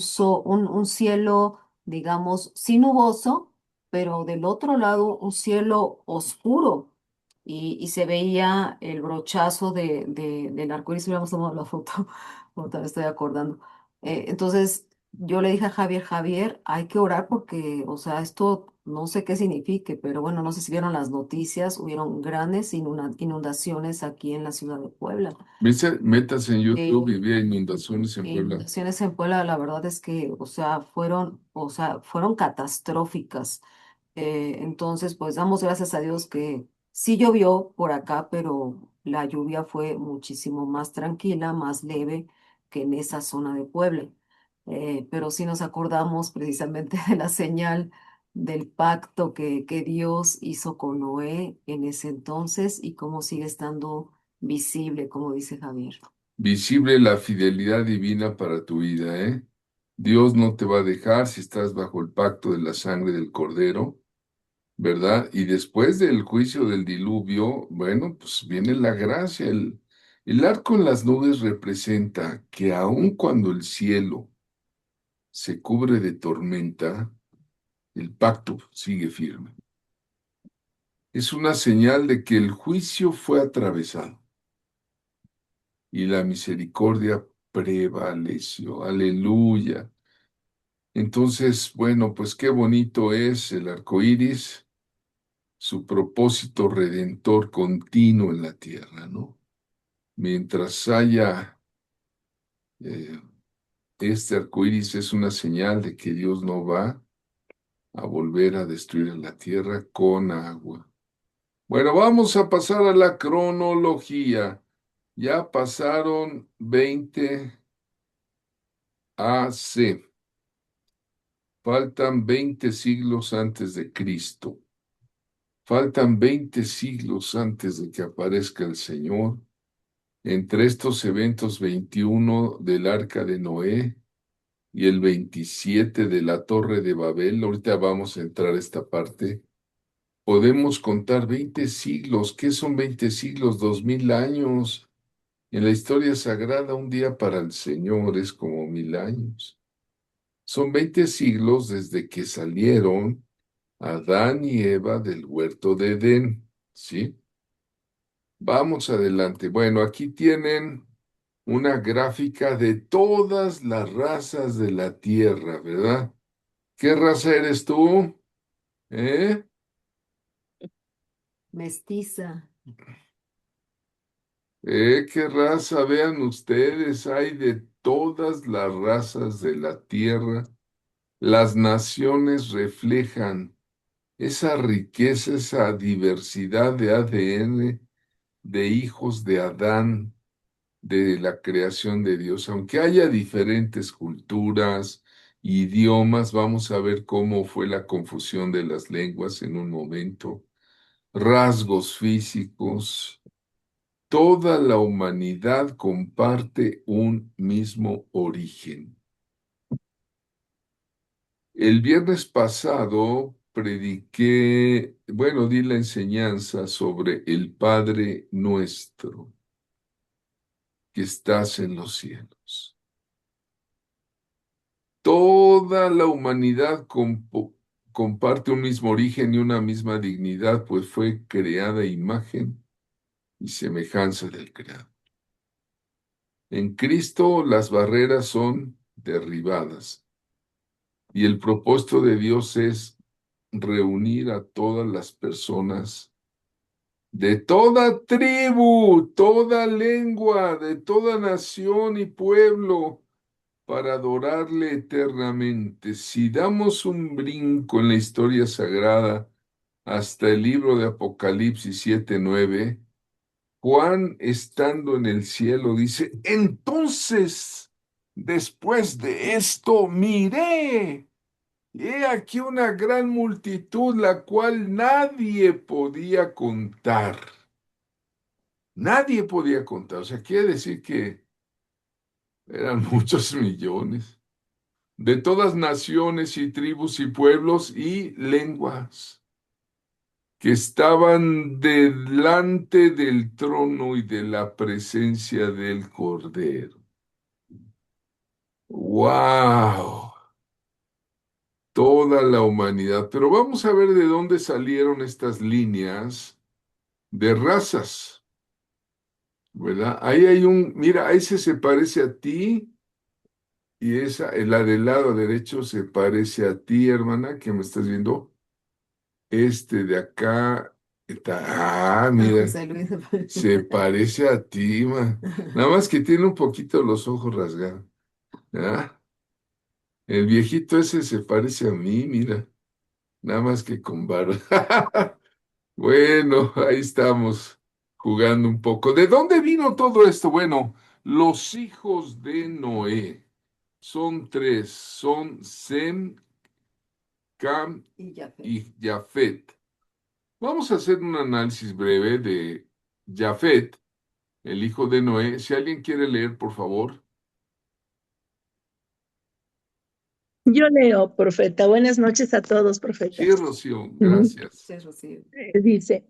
cielo, digamos, sí nuboso, pero del otro lado un cielo oscuro. Y se veía el brochazo del arco iris. Hubiéramos tomado la foto, ahorita me estoy acordando. Entonces yo le dije a Javier, Javier, hay que orar porque, o sea, esto no sé qué signifique, pero bueno, no sé si vieron las noticias, hubieron grandes inundaciones aquí en la ciudad de Puebla. Métase en YouTube y Sí, vea inundaciones en Puebla. inundaciones en Puebla, la verdad es que, o sea, fueron catastróficas. Entonces, pues damos gracias a Dios que sí llovió por acá, pero la lluvia fue muchísimo más tranquila, más leve que en esa zona de Puebla. Pero sí nos acordamos precisamente de la señal del pacto que Dios hizo con Noé en ese entonces y cómo sigue estando visible, como dice Javier. Visible la fidelidad divina para tu vida, ¿eh? Dios no te va a dejar si estás bajo el pacto de la sangre del Cordero, ¿verdad? Y después del juicio del diluvio, bueno, pues viene la gracia, El arco en las nubes representa que aun cuando el cielo se cubre de tormenta, el pacto sigue firme. Es una señal de que el juicio fue atravesado y la misericordia prevaleció. Aleluya. Entonces, bueno, pues qué bonito es el arco iris, su propósito redentor continuo en la tierra, ¿no? Mientras haya eh, este arco iris, es una señal de que Dios no va a volver a destruir la tierra con agua. Bueno, vamos a pasar a la cronología. Ya pasaron 20 AC. Faltan 20 siglos antes de Cristo. Faltan 20 siglos antes de que aparezca el Señor. Entre estos eventos, 21 del Arca de Noé y el 27 de la Torre de Babel. Ahorita vamos a entrar a esta parte. Podemos contar 20 siglos. ¿Qué son 20 siglos? 2000 años. En la historia sagrada, un día para el Señor es como 1000 años. Son 20 siglos desde que salieron Adán y Eva del huerto de Edén, ¿sí? Vamos adelante. Bueno, aquí tienen una gráfica de todas las razas de la tierra, ¿verdad? ¿Qué raza eres tú? ¿Eh? Mestiza. ¿Qué raza? Vean ustedes, hay de todas las razas de la tierra. Las naciones reflejan esa riqueza, esa diversidad de ADN de hijos de Adán, de la creación de Dios. Aunque haya diferentes culturas, idiomas, vamos a ver cómo fue la confusión de las lenguas en un momento, rasgos físicos. Toda la humanidad comparte un mismo origen. El viernes pasado prediqué, bueno, di la enseñanza sobre el Padre nuestro que estás en los cielos. Toda la humanidad comparte un mismo origen y una misma dignidad, pues fue creada a imagen y semejanza del Creador. En Cristo las barreras son derribadas y el propósito de Dios es reunir a todas las personas de toda tribu, toda lengua, de toda nación y pueblo para adorarle eternamente. Si damos un brinco en la historia sagrada hasta el libro de Apocalipsis 7:9, Juan, estando en el cielo, dice, entonces, después de esto, miré. He aquí una gran multitud, la cual nadie podía contar. Nadie podía contar. O sea, quiere decir que eran muchos millones. De todas naciones y tribus y pueblos y lenguas, que estaban delante del trono y de la presencia del Cordero. ¡Wow! Toda la humanidad. Pero vamos a ver de dónde salieron estas líneas de razas, ¿verdad? Ahí hay mira, ese se parece a ti y la del lado derecho se parece a ti, hermana, que me estás viendo. Este de acá mira, José Luis. se parece a ti, man. Nada más que tiene un poquito los ojos rasgados. ¿Ah? El viejito ese se parece a mí, mira. Nada más que con barba. Bueno, ahí estamos jugando un poco. ¿De dónde vino todo esto? Bueno, los hijos de Noé son tres, son Sem, Cam Y ya fue. y Jafet. Vamos a hacer un análisis breve de Jafet, el hijo de Noé. Si alguien quiere leer, por favor. Yo leo, profeta. Buenas noches a todos, profeta. Sí, Rocío, gracias. Sí, Rocío. Dice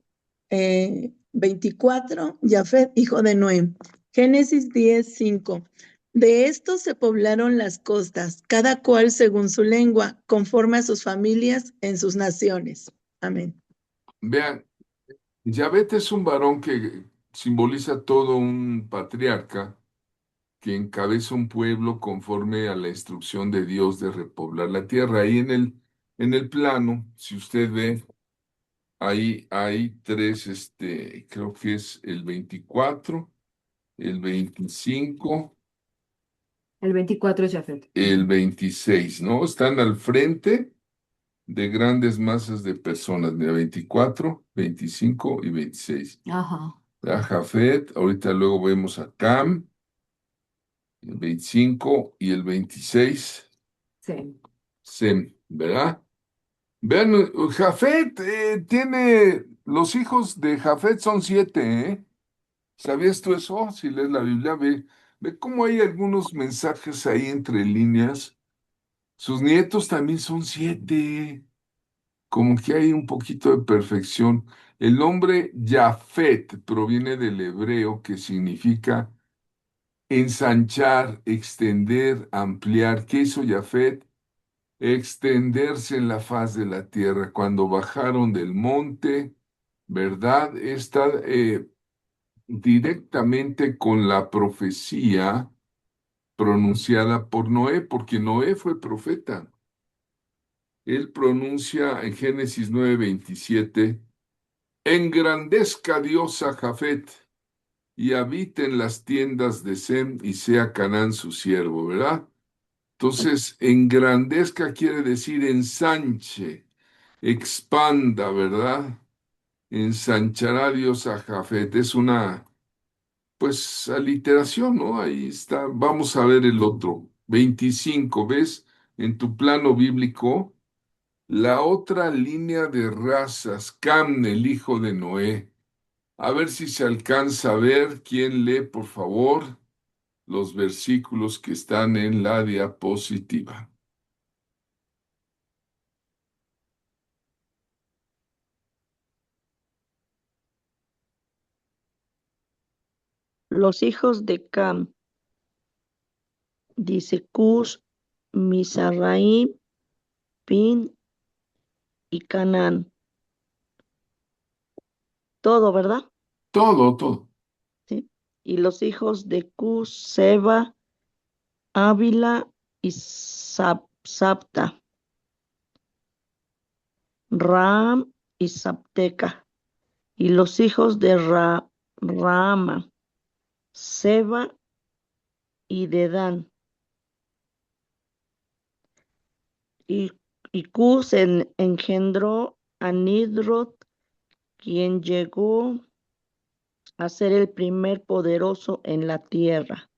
24, Jafet, hijo de Noé. Génesis 10:5. De estos se poblaron las costas, cada cual según su lengua, conforme a sus familias en sus naciones. Amén. Vean, Yahvet es un varón que simboliza todo un patriarca que encabeza un pueblo conforme a la instrucción de Dios de repoblar la tierra. Ahí en el plano, si usted ve, ahí hay tres, creo que es el 24, el 25, El 24 es Jafet. el 26, ¿no? Están al frente de grandes masas de personas, mira, 24, 25 y 26. Ajá, A Jafet, ahorita luego vemos a Cam, el 25 y el 26, sí. Sem, ¿verdad? Vean, Jafet tiene, los hijos de Jafet son siete, ¿eh? ¿Sabías tú eso? Si lees la Biblia, ve cómo hay algunos mensajes ahí entre líneas. Sus nietos también son siete, como que hay un poquito de perfección. El nombre Jafet proviene del hebreo que significa ensanchar, extender, ampliar. ¿Qué hizo Jafet? Extenderse en la faz de la tierra. Cuando bajaron del monte, ¿verdad? Está directamente con la profecía pronunciada por Noé, porque Noé fue profeta. Él pronuncia en Génesis 9:27, engrandezca Dios a Jafet y habite en las tiendas de Sem y sea Canaán su siervo, ¿verdad? Entonces, engrandezca quiere decir ensanche, expanda, ¿verdad? Ensanchará Dios a Jafet. Es una, pues, aliteración, ¿no? Ahí está. Vamos a ver el otro. 25, ¿ves? En tu plano bíblico, la otra línea de razas, Cam, el hijo de Noé. A ver si se alcanza a ver. ¿Quién lee, por favor, los versículos que están en la diapositiva? Los hijos de Cam, dice Cus, Mizraim, Pin y Canaán. Todo, ¿verdad? Todo, todo. Sí. Y los hijos de Cus, Seba, Ávila y Sabta, Ram y Sabteca. Y los hijos de Raama, Seba y Dedán. Y, y Cus engendró a Nidrod, quien llegó a ser el primer poderoso en la tierra.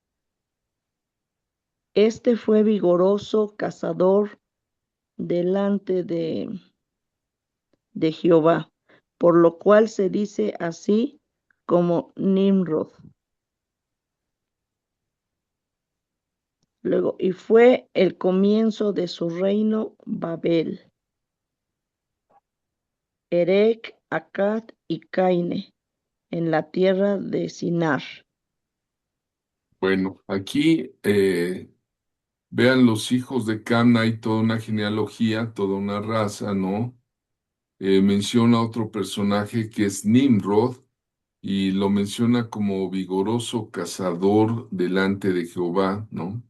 Este fue vigoroso cazador delante de Jehová, por lo cual se dice así como Nimrod. Luego, y fue el comienzo de su reino Babel, Erec, Akkad y Caine, en la tierra de Sinar. Bueno, aquí vean los hijos de Cam, hay toda una genealogía, toda una raza, ¿no? Menciona otro personaje que es Nimrod y lo menciona como vigoroso cazador delante de Jehová, ¿no?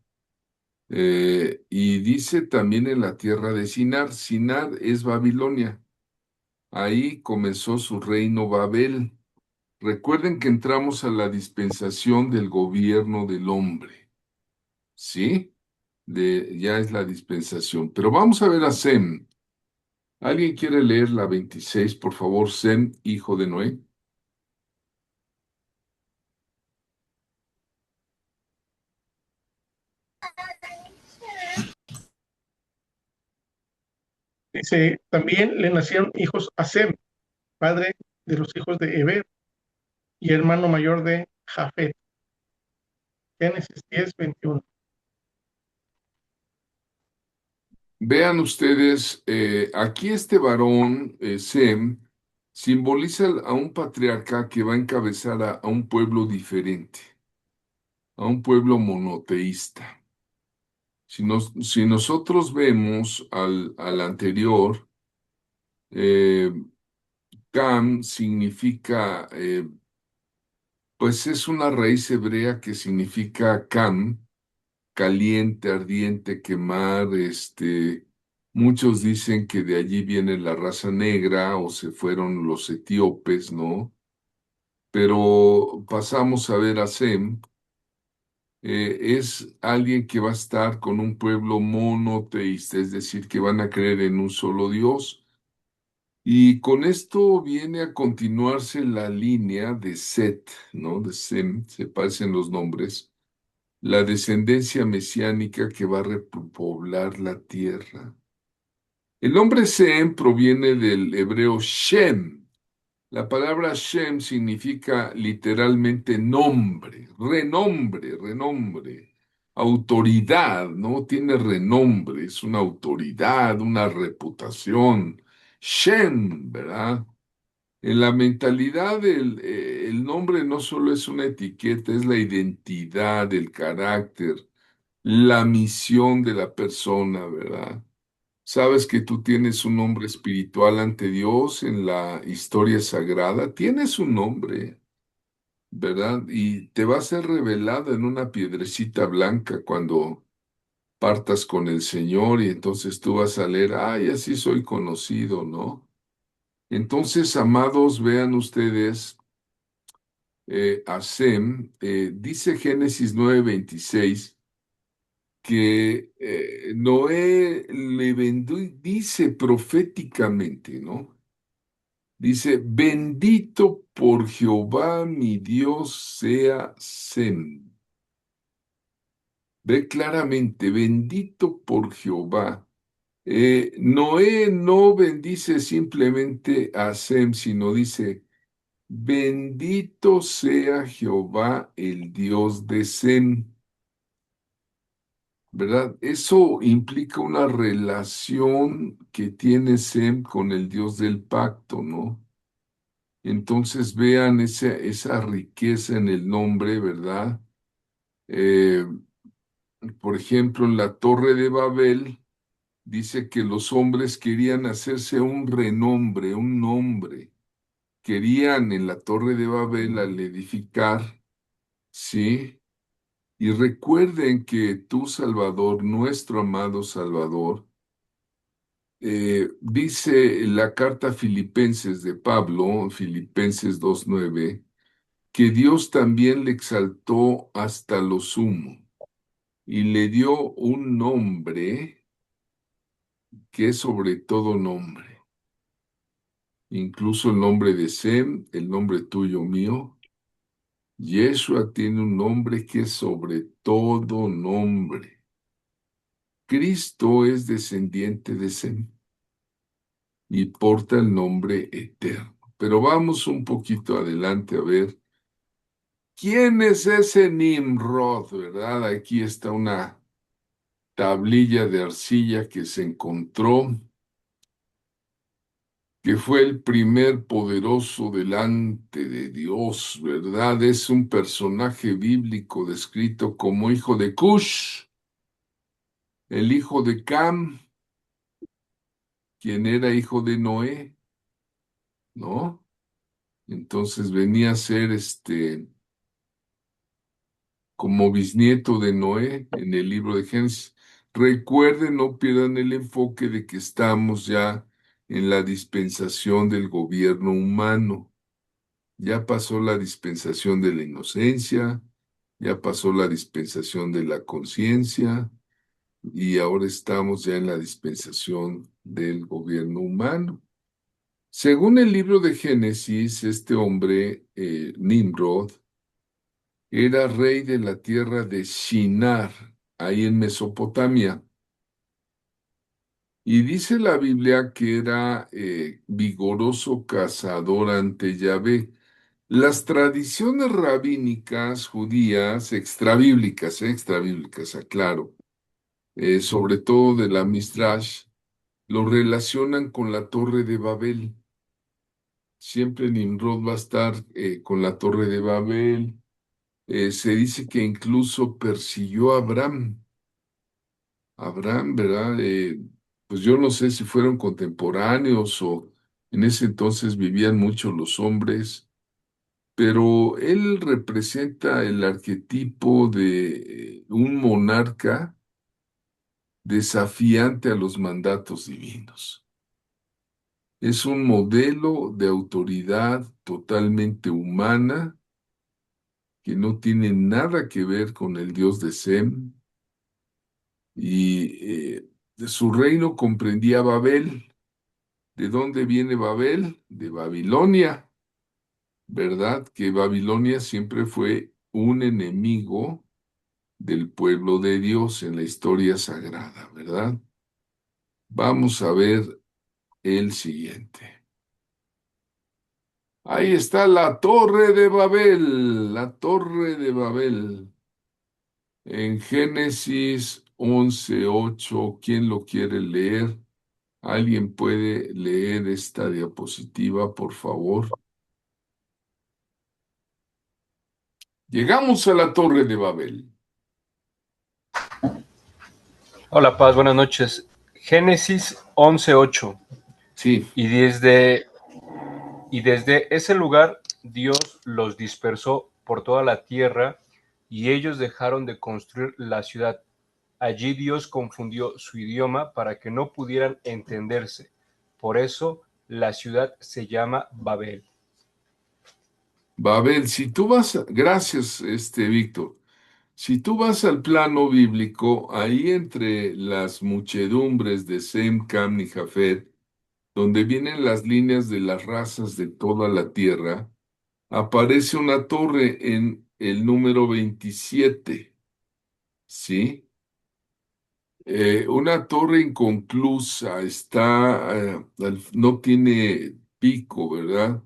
Y dice también en la tierra de Sinar, Sinar es Babilonia, ahí comenzó su reino Babel. Recuerden que entramos a la dispensación del gobierno del hombre, ¿sí? Ya es la dispensación. Pero vamos a ver a Sem. ¿Alguien quiere leer la 26, por favor? Sem, hijo de Noé. Dice, también le nacieron hijos a Sem, padre de los hijos de Heber y hermano mayor de Jafet. Génesis 10:21. Vean ustedes, aquí este varón, Sem, simboliza a un patriarca que va a encabezar a un pueblo diferente. a un pueblo monoteísta. Si nosotros vemos al anterior, eh, Cam significa, pues es una raíz hebrea que significa Cam, caliente, ardiente, quemar, muchos dicen que de allí viene la raza negra o se fueron los etíopes, ¿no? Pero pasamos a ver a Sem, es alguien que va a estar con un pueblo monoteísta, es decir, que van a creer en un solo Dios. Y con esto viene a continuarse la línea de Set, ¿no? De Sem, se parecen los nombres, la descendencia mesiánica que va a repoblar la tierra. El nombre Sem proviene del hebreo Shem. La palabra Shem significa literalmente nombre, renombre, renombre, autoridad, ¿no? Tiene renombre, es una autoridad, una reputación. Shem, ¿verdad? En la mentalidad, el nombre no solo es una etiqueta, es la identidad, el carácter, la misión de la persona, ¿verdad? Sabes que tú tienes un nombre espiritual ante Dios en la historia sagrada, tienes un nombre, ¿verdad? Y te va a ser revelado en una piedrecita blanca cuando partas con el Señor y entonces tú vas a leer, ay, así soy conocido, ¿no? Entonces, amados, vean ustedes a Sem, dice Génesis 9:26 que Noé le dice proféticamente, ¿no? Dice, bendito por Jehová mi Dios sea Sem. Ve claramente, bendito por Jehová. Noé no bendice simplemente a Sem, sino dice, bendito sea Jehová el Dios de Sem. ¿Verdad? Eso implica una relación que tiene Sem con el Dios del pacto, ¿no? Entonces vean esa riqueza en el nombre, ¿verdad? Eh, por ejemplo, en la Torre de Babel dice que los hombres querían hacerse un renombre, un nombre. Querían en la Torre de Babel al edificar, ¿sí? Y recuerden que tu Salvador, nuestro amado Salvador, dice la carta a Filipenses de Pablo, Filipenses 2:9, que Dios también le exaltó hasta lo sumo y le dio un nombre que es sobre todo nombre, incluso el nombre de Sem, el nombre tuyo mío. Yeshua tiene un nombre que es sobre todo nombre. Cristo es descendiente de Sem y porta el nombre eterno. Pero vamos un poquito adelante a ver quién es ese Nimrod, ¿verdad? Aquí está una tablilla de arcilla que se encontró, que fue el primer poderoso delante de Dios, ¿verdad? Es un personaje bíblico descrito como hijo de Cush, el hijo de Cam, quien era hijo de Noé, ¿no? Entonces venía a ser como bisnieto de Noé en el libro de Génesis. Recuerden, no pierdan el enfoque de que estamos ya en la dispensación del gobierno humano. Ya pasó la dispensación de la inocencia, ya pasó la dispensación de la conciencia y ahora estamos ya en la dispensación del gobierno humano. Según el libro de Génesis, este hombre, Nimrod, era rey de la tierra de Shinar, ahí en Mesopotamia. Y dice la Biblia que era vigoroso cazador ante Yahvé. Las tradiciones rabínicas judías, extrabíblicas, aclaro, sobre todo de la Midrash, lo relacionan con la Torre de Babel. Siempre Nimrod va a estar con la Torre de Babel, Se dice que incluso persiguió a Abraham. Abraham, ¿verdad? Pues yo no sé si fueron contemporáneos o en ese entonces vivían mucho los hombres, pero él representa el arquetipo de un monarca desafiante a los mandatos divinos. Es un modelo de autoridad totalmente humana que no tiene nada que ver con el dios de Sem y su reino comprendía Babel. ¿De dónde viene Babel? De Babilonia, ¿verdad? Que Babilonia siempre fue un enemigo del pueblo de Dios en la historia sagrada, ¿verdad? Vamos a ver el siguiente. Ahí está la Torre de Babel, la Torre de Babel. En Génesis 11:8, ¿quién lo quiere leer? ¿Alguien puede leer esta diapositiva, por favor? Llegamos a la Torre de Babel. Hola Paz, buenas noches. Génesis 11:8. Sí, Y desde ese lugar Dios los dispersó por toda la tierra y ellos dejaron de construir la ciudad. Allí Dios confundió su idioma para que no pudieran entenderse. Por eso la ciudad se llama Babel. Babel, si tú vas, gracias, Víctor. Si tú vas al plano bíblico, ahí entre las muchedumbres de Sem, Cam y Jafet, donde vienen las líneas de las razas de toda la tierra, aparece una torre en el número 27, ¿sí? Una torre inconclusa, no tiene pico, ¿verdad?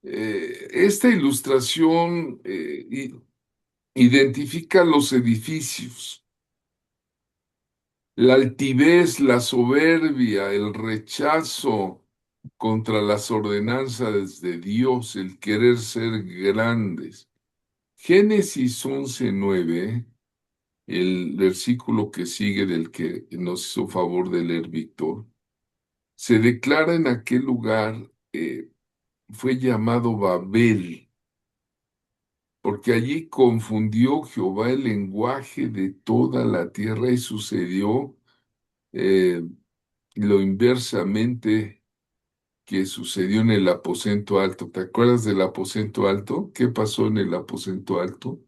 Esta ilustración identifica los edificios, la altivez, la soberbia, el rechazo contra las ordenanzas de Dios, el querer ser grandes. Génesis 11:9, el versículo que sigue del que nos hizo favor de leer Víctor, se declara en aquel lugar, fue llamado Babel, porque allí confundió Jehová el lenguaje de toda la tierra y sucedió eh, lo inversamente que sucedió en el aposento alto. ¿Te acuerdas del aposento alto? ¿Qué pasó en el aposento alto?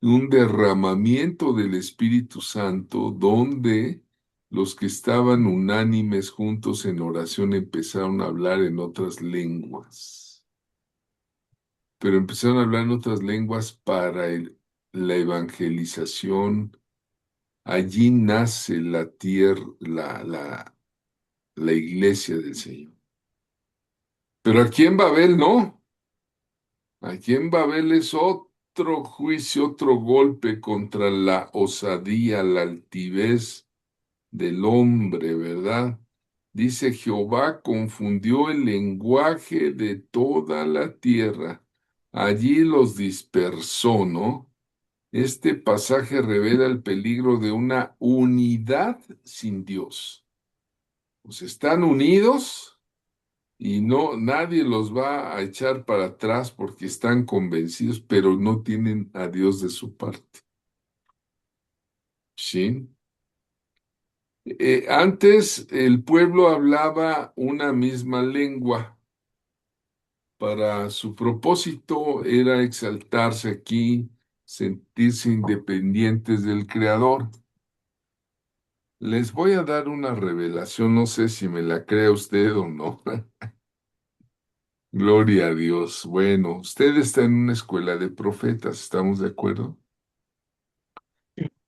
Un derramamiento del Espíritu Santo donde los que estaban unánimes juntos en oración empezaron a hablar en otras lenguas, pero empezaron a hablar en otras lenguas para la evangelización. Allí nace la tierra, la iglesia del Señor. Pero aquí en Babel no. Aquí en Babel es otro juicio, otro golpe contra la osadía, la altivez del hombre, ¿verdad? Dice Jehová confundió el lenguaje de toda la tierra. Allí los dispersó, ¿no? Este pasaje revela el peligro de una unidad sin Dios. Pues están unidos y no, nadie los va a echar para atrás porque están convencidos, pero no tienen a Dios de su parte. ¿Sí? Antes el pueblo hablaba una misma lengua. Para su propósito era exaltarse aquí, sentirse independientes del Creador. Les voy a dar una revelación, no sé si me la cree usted o no. Gloria a Dios. Bueno, usted está en una escuela de profetas, ¿estamos de acuerdo?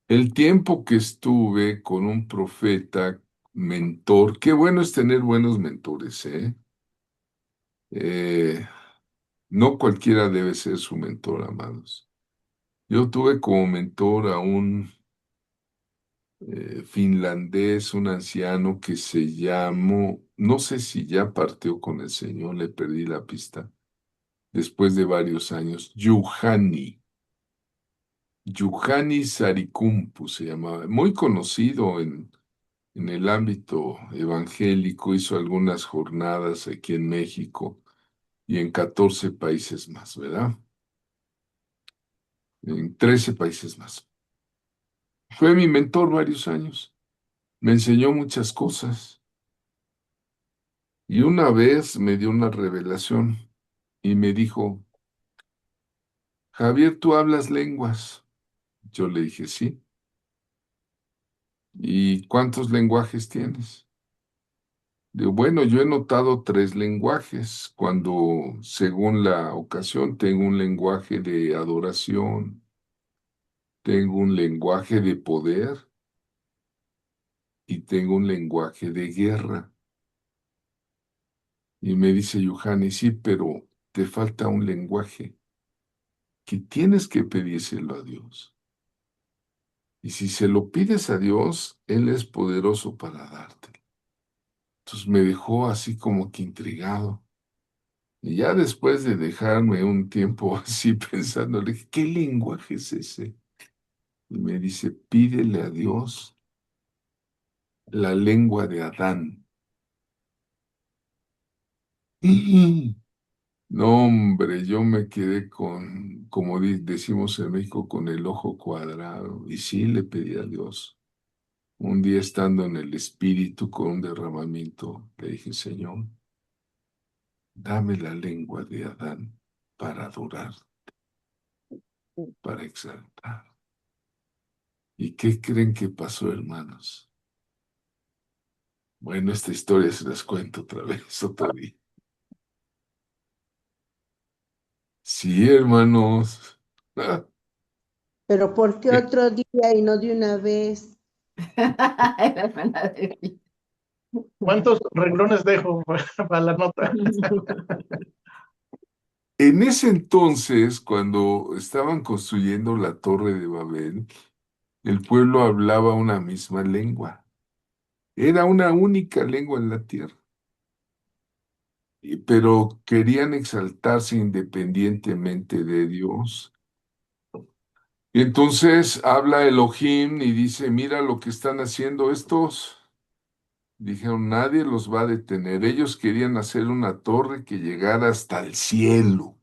El tiempo que estuve con un profeta, mentor, qué bueno es tener buenos mentores, ¿eh? Eh, no cualquiera debe ser su mentor, amados. Yo tuve como mentor a un finlandés, un anciano que se llamó, no sé si ya partió con el Señor, le perdí la pista. después de varios años, Yuhani Sarikumpu se llamaba, muy conocido en el ámbito evangélico, hizo algunas jornadas aquí en México y en 14 países más, ¿verdad? En 13 países más. Fue mi mentor varios años, me enseñó muchas cosas y una vez me dio una revelación y me dijo, Javier, ¿tú hablas lenguas? Yo le dije, sí. ¿Y cuántos lenguajes tienes? Digo, bueno, yo he notado 3 lenguajes, cuando según la ocasión tengo un lenguaje de adoración, tengo un lenguaje de poder y tengo un lenguaje de guerra. Y me dice Yuhani, sí, pero te falta un lenguaje que tienes que pedírselo a Dios. Y si se lo pides a Dios, Él es poderoso para dártelo. Entonces me dejó así como que intrigado. Y ya después de dejarme un tiempo así pensando, le dije, ¿qué lenguaje es ese? Y me dice, pídele a Dios la lengua de Adán. No, hombre, yo me quedé con, como decimos en México, con el ojo cuadrado. Y sí le pedí a Dios. Un día estando en el espíritu con un derramamiento, le dije, Señor, dame la lengua de Adán para adorar, para exaltar. ¿Y qué creen que pasó, hermanos? Bueno, esta historia se las cuento otra vez, otro día. Sí, hermanos. Pero ¿por qué Eh, otro día y no de una vez? La hermana de Billy. ¿Cuántos renglones dejo para la nota? En ese entonces, cuando estaban construyendo la Torre de Babel, el pueblo hablaba una misma lengua. Era una única lengua en la tierra. Pero querían exaltarse independientemente de Dios. Y entonces habla Elohim y dice, mira lo que están haciendo estos. Dijeron, nadie los va a detener. Ellos querían hacer una torre que llegara hasta el cielo.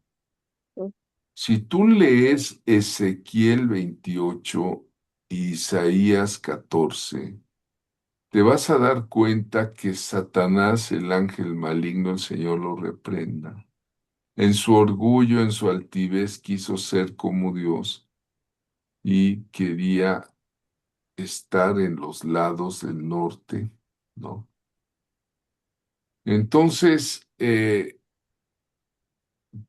Si tú lees Ezequiel 28 y Isaías 14, te vas a dar cuenta que Satanás, el ángel maligno, el Señor lo reprenda. En su orgullo, en su altivez, quiso ser como Dios y quería estar en los lados del norte, ¿no? Entonces,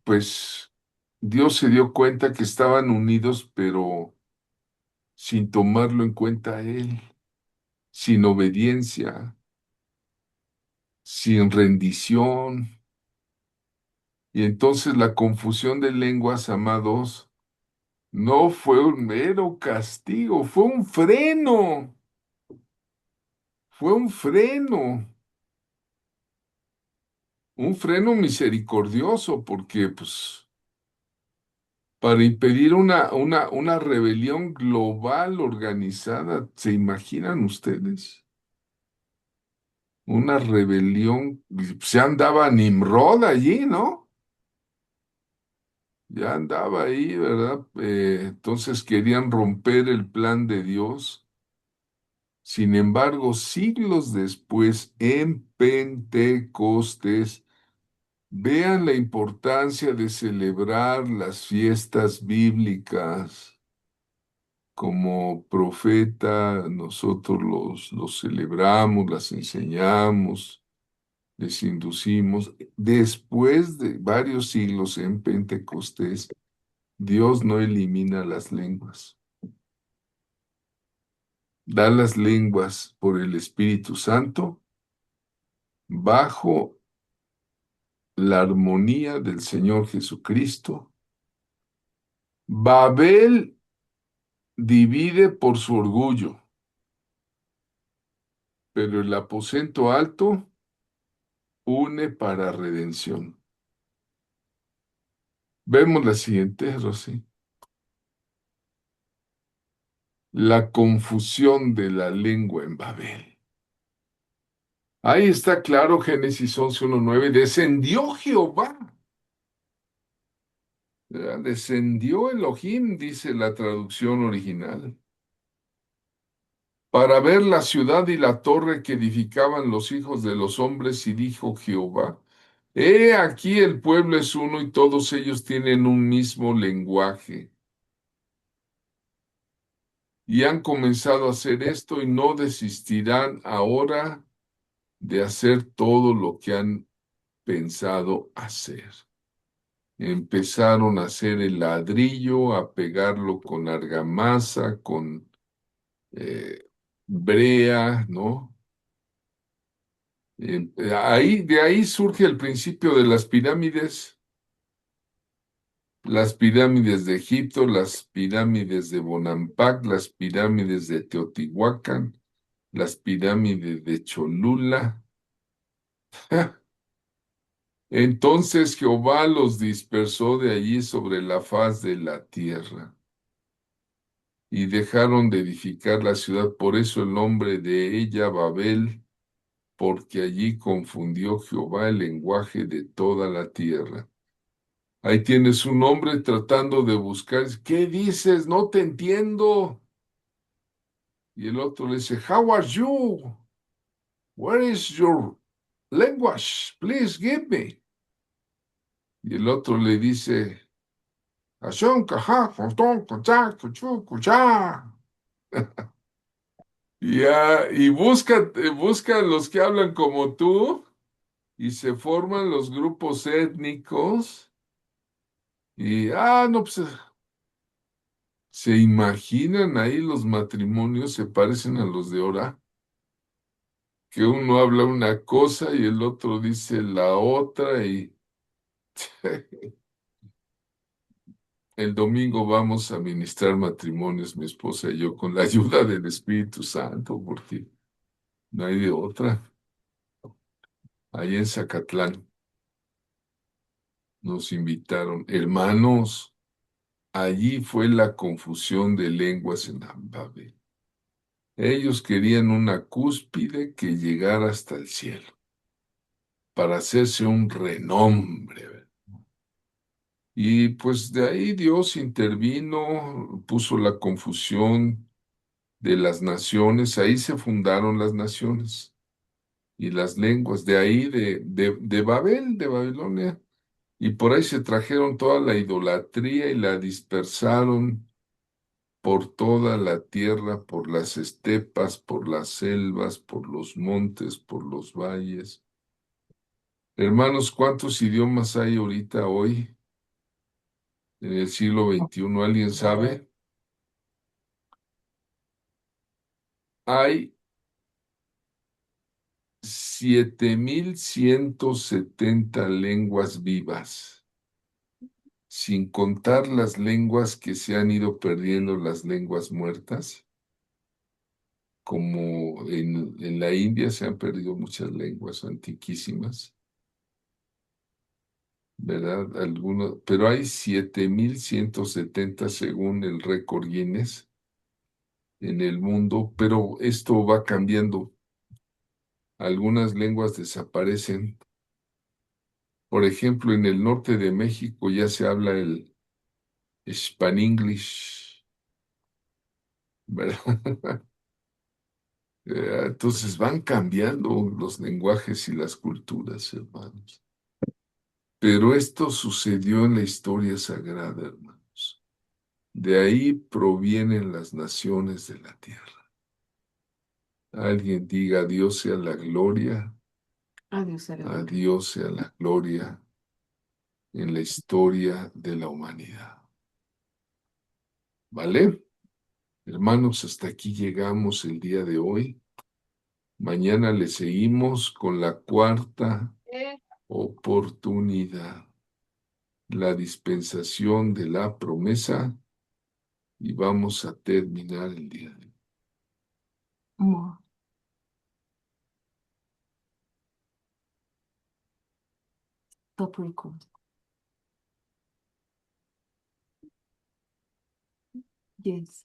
pues Dios se dio cuenta que estaban unidos, pero sin tomarlo en cuenta a Él, sin obediencia, sin rendición. Y entonces la confusión de lenguas, amados, no fue un mero castigo, fue un freno misericordioso, porque pues para impedir una rebelión global organizada, ¿se imaginan ustedes? Una rebelión, se andaba Nimrod allí, ¿no? Ya andaba ahí, ¿verdad? Entonces querían romper el plan de Dios. Sin embargo, siglos después, en Pentecostés, vean la importancia de celebrar las fiestas bíblicas. Como profeta, nosotros los celebramos, las enseñamos, les inducimos. Después de varios siglos en Pentecostés, Dios no elimina las lenguas. Da las lenguas por el Espíritu Santo bajo la armonía del Señor Jesucristo. Babel divide por su orgullo, pero el aposento alto une para redención. Vemos la siguiente, Rosy. La confusión de la lengua en Babel. Ahí está claro, Génesis 11:1-9. Descendió Jehová. ¿Verdad? Descendió Elohim, dice la traducción original, para ver la ciudad y la torre que edificaban los hijos de los hombres, y dijo Jehová: He aquí el pueblo es uno y todos ellos tienen un mismo lenguaje. Y han comenzado a hacer esto y no desistirán ahora de hacer todo lo que han pensado hacer. Empezaron a hacer el ladrillo, a pegarlo con argamasa, con brea, ¿no? De ahí surge el principio de las pirámides de Egipto, las pirámides de Bonampak, las pirámides de Teotihuacán, las pirámides de Cholula. Entonces Jehová los dispersó de allí sobre la faz de la tierra y dejaron de edificar la ciudad. Por eso el nombre de ella Babel, porque allí confundió Jehová el lenguaje de toda la tierra. Ahí tienes un hombre tratando de buscar. ¿Qué dices? No te entiendo. Y el otro le dice, How are you? Where is your language? Please give me. Y el otro le dice, "Ashon, kaja, kontón, konchá, kuchú, kuchá". Y busca los que hablan como tú y se forman los grupos étnicos. Y, no, pues se imaginan ahí los matrimonios, se parecen a los de ahora, que uno habla una cosa y el otro dice la otra y el domingo vamos a ministrar matrimonios, mi esposa y yo, con la ayuda del Espíritu Santo, porque no hay de otra. Ahí en Zacatlán nos invitaron, hermanos, allí fue la confusión de lenguas en Ambabe. Ellos querían una cúspide que llegara hasta el cielo, para hacerse un renombre. ¿Verdad? Y pues de ahí Dios intervino, puso la confusión de las naciones, ahí se fundaron las naciones y las lenguas, de ahí de Babel, de Babilonia, y por ahí se trajeron toda la idolatría y la dispersaron por toda la tierra, por las estepas, por las selvas, por los montes, por los valles. Hermanos, ¿cuántos idiomas hay ahorita hoy en el siglo XXI? ¿Alguien sabe? Hay 7.170 lenguas vivas, sin contar las lenguas que se han ido perdiendo, las lenguas muertas, como en la India se han perdido muchas lenguas antiquísimas, ¿verdad? Algunos, pero hay 7.170 según el récord Guinness en el mundo, pero esto va cambiando. Algunas lenguas desaparecen. Por ejemplo, en el norte de México ya se habla el Spanglish, ¿verdad? Entonces van cambiando los lenguajes y las culturas, hermanos. Pero esto sucedió en la historia sagrada, hermanos. De ahí provienen las naciones de la tierra. Alguien diga: a Dios sea la gloria, Adiós, a aleluya. Dios sea la gloria en la historia de la humanidad. ¿Vale? Hermanos, hasta aquí llegamos el día de hoy. Mañana le seguimos con la cuarta oportunidad, la dispensación de la promesa, y vamos a terminar el día de hoy. Amor. Stop recording. Yes.